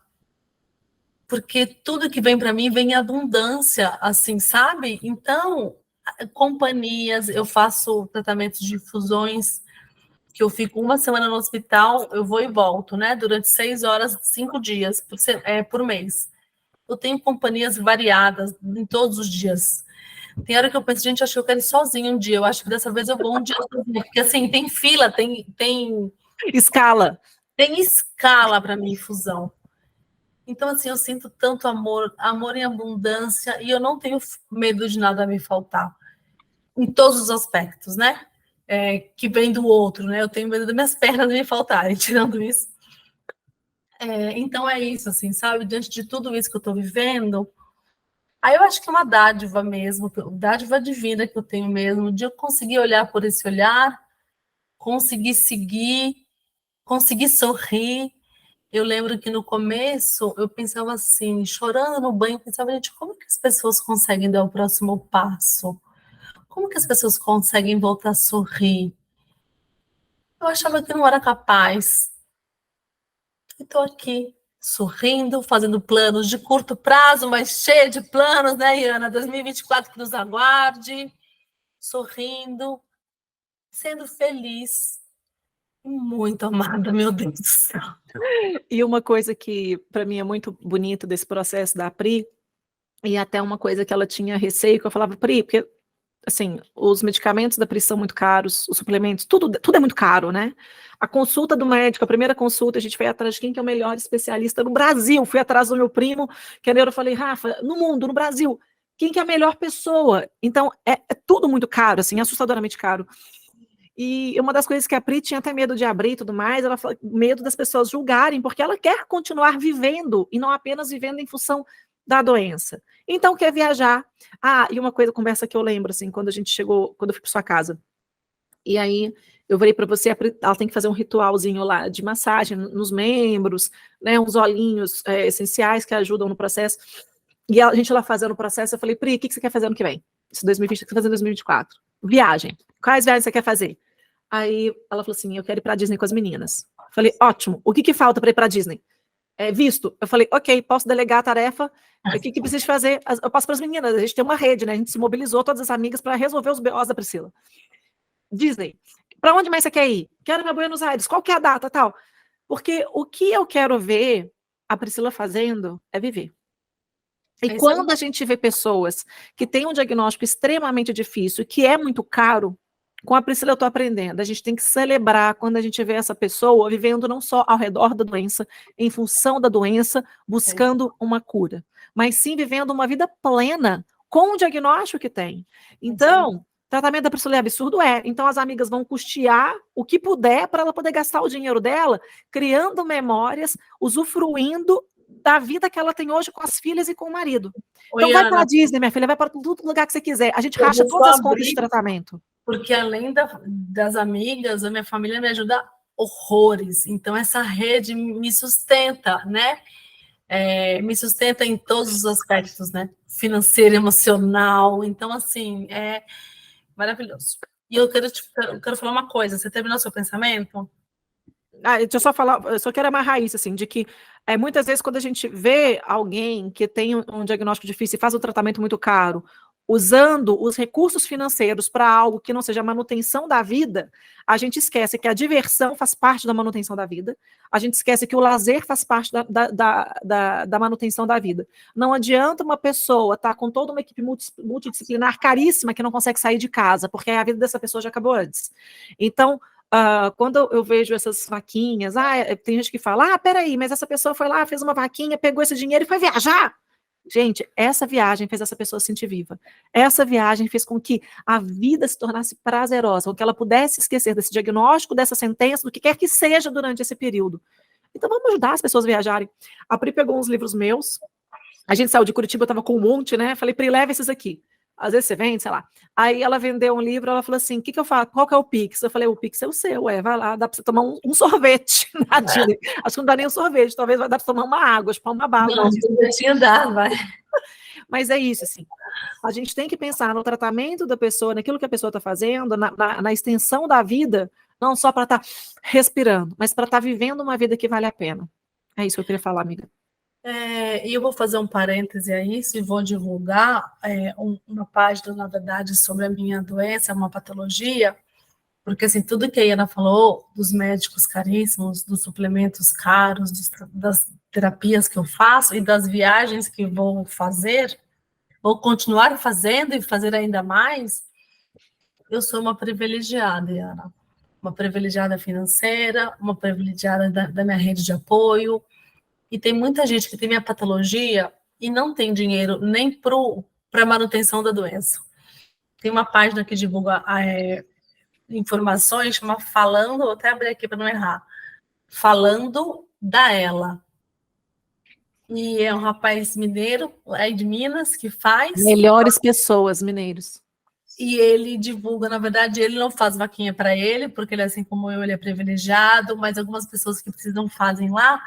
Porque tudo que vem para mim vem em abundância, assim, sabe? Então, companhias, eu faço tratamentos de fusões, que eu fico uma semana no hospital, eu vou e volto, né? Durante 6 horas, 5 dias por mês. Eu tenho companhias variadas em todos os dias. Tem hora que eu penso, gente, acho que eu quero ir sozinho um dia. Eu acho que dessa vez eu vou um dia sozinho. Porque assim, tem fila, tem Escala. escala para minha infusão. Então, assim, eu sinto tanto amor, amor em abundância, e eu não tenho medo de nada me faltar. Em todos os aspectos, né? Que vem do outro, né? Eu tenho medo das minhas pernas me faltarem, tirando isso. Então é isso, assim, sabe? Diante de tudo isso que eu estou vivendo, aí eu acho que é uma dádiva mesmo, dádiva divina que eu tenho mesmo, de eu conseguir olhar por esse olhar, conseguir seguir, conseguir sorrir. Eu lembro que no começo eu pensava assim, chorando no banho, eu pensava, gente, como que as pessoas conseguem dar o próximo passo? Como que as pessoas conseguem voltar a sorrir? Eu achava que não era capaz. E estou aqui, sorrindo, fazendo planos de curto prazo, mas cheia de planos, né, Iana? 2024 que nos aguarde, sorrindo, sendo feliz e muito amada, meu Deus do céu. E uma coisa que para mim é muito bonito desse processo da Pri, e até uma coisa que ela tinha receio, que eu falava, Pri, porque assim, os medicamentos da Pri são muito caros, os suplementos, tudo é muito caro, né? A consulta do médico, a primeira consulta, a gente foi atrás de quem que é o melhor especialista no Brasil. Fui atrás do meu primo, que é neuro, eu falei, Rafa, no mundo, no Brasil, quem que é a melhor pessoa? Então, é tudo muito caro, assim, assustadoramente caro. E uma das coisas que a Pri tinha até medo de abrir e tudo mais, ela falou, medo das pessoas julgarem, porque ela quer continuar vivendo, e não apenas vivendo em função da doença. Então, quer viajar. Ah, e uma coisa, conversa que eu lembro, assim, quando a gente chegou, quando eu fui para sua casa. E aí, eu falei para você, ela tem que fazer um ritualzinho lá de massagem nos membros, né, uns olhinhos essenciais que ajudam no processo. E a gente lá fazendo o processo, eu falei, Pri, o que você quer fazer ano que vem? Isso 2020, o que você quer fazer em 2024? Viagem. Quais viagens você quer fazer? Aí ela falou assim, eu quero ir para Disney com as meninas. Falei, ótimo. O que falta para ir para Disney? Visto. Eu falei, ok, posso delegar a tarefa. O que precisa fazer? Eu passo para as meninas. A gente tem uma rede, né? A gente se mobilizou, todas as amigas, para resolver os BOs da Priscila. Disney. Para onde mais você quer ir? Quero ir para Buenos Aires. Qual que é a data, tal? Porque o que eu quero ver a Priscila fazendo é viver. E quando a gente vê pessoas que têm um diagnóstico extremamente difícil, que é muito caro, com a Priscila eu estou aprendendo, a gente tem que celebrar quando a gente vê essa pessoa vivendo não só ao redor da doença, em função da doença, buscando uma cura, mas sim vivendo uma vida plena com o diagnóstico que tem. Então, tratamento da Priscila é absurdo? Então as amigas vão custear o que puder para ela poder gastar o dinheiro dela, criando memórias, usufruindo da vida que ela tem hoje com as filhas e com o marido. Então vai para a Disney, minha filha, vai para todo lugar que você quiser. A gente racha todas as contas de tratamento. Porque além das amigas, a minha família me ajuda horrores. Então essa rede me sustenta, né? Me sustenta em todos os aspectos, né? Financeiro, emocional. Então, assim, é maravilhoso. E eu quero falar uma coisa. Você terminou seu pensamento? Deixa eu só falar, eu só quero amarrar isso, assim, de que muitas vezes quando a gente vê alguém que tem um diagnóstico difícil e faz um tratamento muito caro, usando os recursos financeiros para algo que não seja a manutenção da vida, a gente esquece que a diversão faz parte da manutenção da vida, a gente esquece que o lazer faz parte da manutenção da vida. Não adianta uma pessoa estar com toda uma equipe multidisciplinar caríssima que não consegue sair de casa, porque a vida dessa pessoa já acabou antes. Então, quando eu vejo essas vaquinhas, tem gente que fala, peraí, mas essa pessoa foi lá, fez uma vaquinha, pegou esse dinheiro e foi viajar. Gente, essa viagem fez essa pessoa se sentir viva. Essa viagem fez com que a vida se tornasse prazerosa, com que ela pudesse esquecer desse diagnóstico, dessa sentença, do que quer que seja durante esse período. Então vamos ajudar as pessoas a viajarem. A Pri pegou uns livros meus, a gente saiu de Curitiba, eu estava com um monte, né? Falei, Pri, leva esses aqui. Às vezes você vende, sei lá. Aí ela vendeu um livro, ela falou assim, o que eu faço? Qual que é o Pix? Eu falei, o Pix é o seu, vai lá, dá para você tomar um sorvete na Disney. Acho que não dá nem um sorvete, talvez vai dar para tomar uma água, chupar uma bala. Não, sorvetinho dá, vai. Mas é isso, assim, a gente tem que pensar no tratamento da pessoa, naquilo que a pessoa está fazendo, na extensão da vida, não só para estar respirando, mas para estar vivendo uma vida que vale a pena. É isso que eu queria falar, amiga. E eu vou fazer um parêntese a isso e vou divulgar uma página, na verdade, sobre a minha doença, uma patologia, porque assim, tudo que a Iana falou, dos médicos caríssimos, dos suplementos caros, das terapias que eu faço e das viagens que vou fazer, vou continuar fazendo e fazer ainda mais, eu sou uma privilegiada, Iana. Uma privilegiada financeira, uma privilegiada da minha rede de apoio. E tem muita gente que tem minha patologia e não tem dinheiro nem para a manutenção da doença. Tem uma página que divulga informações, chama Falando, vou até abrir aqui para não errar, Falando da Ela. E é um rapaz mineiro, aí de Minas, que faz. Melhores pessoas, mineiros. E ele divulga, na verdade, ele não faz vaquinha para ele, porque ele, assim como eu, ele é privilegiado, mas algumas pessoas que precisam fazem lá.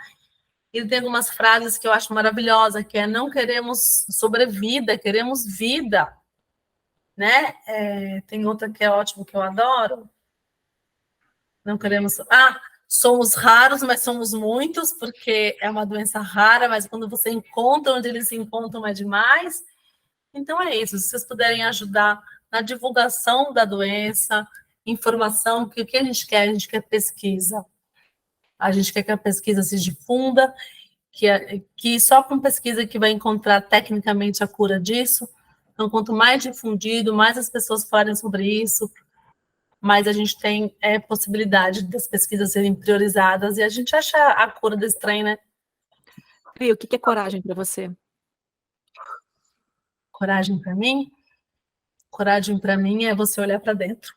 Ele tem algumas frases que eu acho maravilhosa, que é não queremos sobrevida, queremos vida, né? Tem outra que é ótima, que eu adoro. Não queremos... somos raros, mas somos muitos, porque é uma doença rara, mas quando você encontra onde eles se encontram é demais. Então é isso, se vocês puderem ajudar na divulgação da doença, informação, porque o que a gente quer? A gente quer pesquisa. A gente quer que a pesquisa se difunda, que só com pesquisa que vai encontrar tecnicamente a cura disso. Então, quanto mais difundido, mais as pessoas falarem sobre isso, mais a gente tem possibilidade das pesquisas serem priorizadas e a gente acha a cura desse trem, né? E o que é coragem para você? Coragem para mim? Coragem para mim é você olhar para dentro.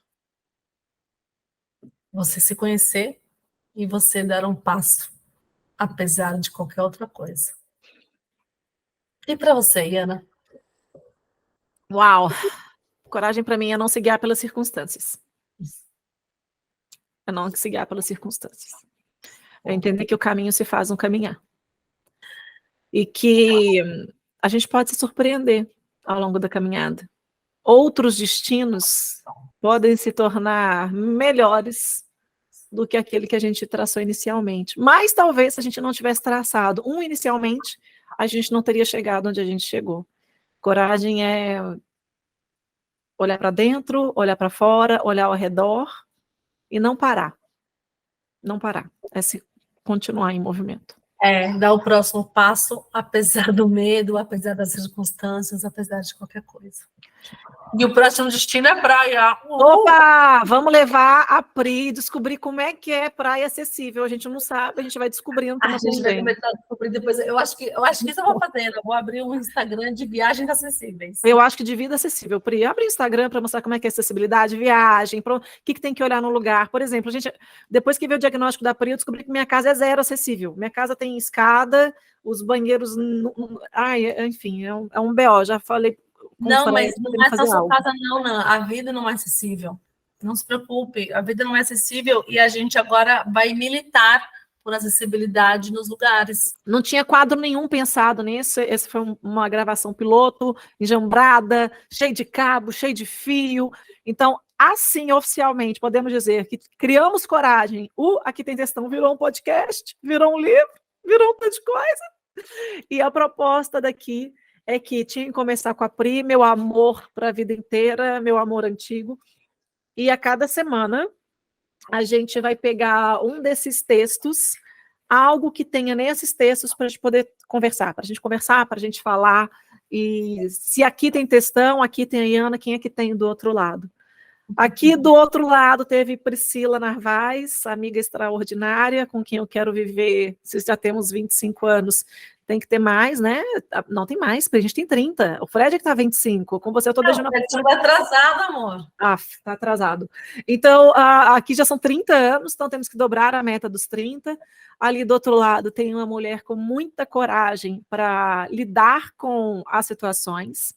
Você se conhecer e você dar um passo, apesar de qualquer outra coisa. E para você, Iana? Uau! Coragem para mim é não se guiar pelas circunstâncias. É não se guiar pelas circunstâncias. É entender que o caminho se faz no caminhar. E que a gente pode se surpreender ao longo da caminhada. Outros destinos podem se tornar melhores do que aquele que a gente traçou inicialmente. Mas talvez se a gente não tivesse traçado inicialmente, a gente não teria chegado onde a gente chegou. Coragem é olhar para dentro, olhar para fora, olhar ao redor e não parar. Não parar. É se continuar em movimento. Dar o próximo passo, apesar do medo, apesar das circunstâncias, apesar de qualquer coisa. E o próximo destino é praia. Opa! Vamos levar a Pri, descobrir como é que é praia acessível. A gente não sabe, a gente vai descobrindo. A gente vai começar a descobrir depois. Eu acho que isso eu vou fazer. Eu vou abrir um Instagram de viagens acessíveis. Eu acho que de vida acessível, Pri. Abre o Instagram para mostrar como é que é acessibilidade, viagem, o que tem que olhar no lugar. Por exemplo, depois que veio o diagnóstico da Pri, eu descobri que minha casa é zero acessível. Minha casa tem escada, os banheiros... enfim, é um BO. Já falei... Não, mas não é só sua casa, não. A vida não é acessível. Não se preocupe, a vida não é acessível e a gente agora vai militar por acessibilidade nos lugares. Não tinha quadro nenhum pensado nisso. Essa foi uma gravação piloto, enjambrada, cheio de cabo, cheio de fio. Então, assim, oficialmente, podemos dizer que criamos coragem. O Aqui Tem Textão virou um podcast, virou um livro, virou um monte de coisa. E a proposta daqui é que tinha que começar com a Pri, meu amor para a vida inteira, meu amor antigo. E a cada semana a gente vai pegar um desses textos, algo que tenha nesses textos para a gente poder conversar, para a gente falar. E se aqui tem textão, aqui tem a Iana, quem é que tem do outro lado? Aqui do outro lado teve Priscila Narvaez, amiga extraordinária, com quem eu quero viver. Se já temos 25 anos, tem que ter mais, né? Não tem mais, porque a gente tem 30. O Fred é que tá 25. Com você eu tô deixando... Não, tá atrasado, amor. Tá atrasado. Então, aqui já são 30 anos, então temos que dobrar a meta dos 30. Ali do outro lado tem uma mulher com muita coragem para lidar com as situações.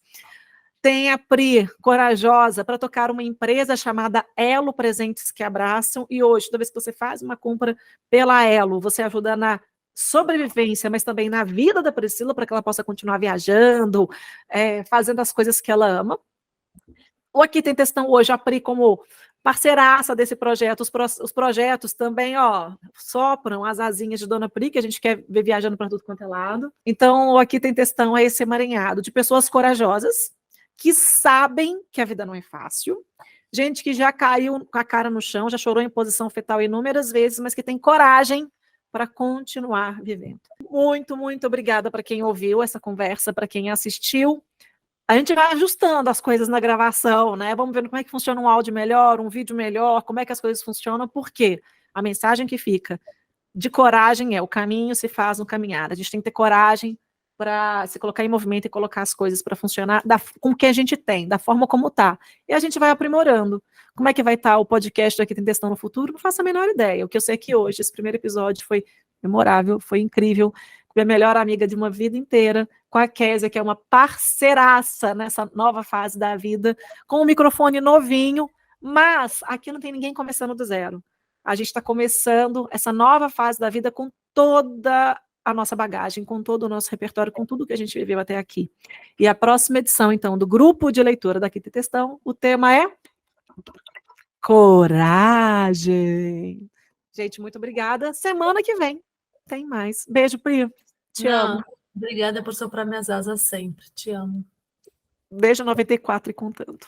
Tem a Pri, corajosa, para tocar uma empresa chamada Elo Presentes que Abraçam, e hoje, toda vez que você faz uma compra pela Elo, você ajuda na sobrevivência, mas também na vida da Priscila, para que ela possa continuar viajando, fazendo as coisas que ela ama. O Aqui Tem Textão hoje, a Pri como parceiraça desse projeto, os projetos também, sopram as asinhas de Dona Pri, que a gente quer ver viajando para tudo quanto é lado. Então, o Aqui Tem Textão é esse emaranhado de pessoas corajosas, que sabem que a vida não é fácil, gente que já caiu com a cara no chão, já chorou em posição fetal inúmeras vezes, mas que tem coragem para continuar vivendo. Muito, muito obrigada para quem ouviu essa conversa, para quem assistiu. A gente vai ajustando as coisas na gravação, né? Vamos ver como é que funciona um áudio melhor, um vídeo melhor, como é que as coisas funcionam, porque a mensagem que fica de coragem é: o caminho se faz no caminhar. A gente tem que ter coragem para se colocar em movimento e colocar as coisas para funcionar com o que a gente tem, da forma como está. E a gente vai aprimorando. Como é que vai estar o podcast Aqui Tem Textão no futuro? Não faço a menor ideia. O que eu sei é que hoje, esse primeiro episódio foi memorável, foi incrível. Com a melhor amiga de uma vida inteira, com a Kézia, que é uma parceiraça nessa nova fase da vida, com um microfone novinho, mas aqui não tem ninguém começando do zero. A gente está começando essa nova fase da vida com toda a nossa bagagem, com todo o nosso repertório, com tudo que a gente viveu até aqui. E a próxima edição, então, do grupo de leitura da Aqui Tem Textão, o tema é coragem. Gente, muito obrigada. Semana que vem tem mais. Beijo, Pri. Te amo. Obrigada por soprar minhas asas sempre. Te amo. Beijo 94 e contando.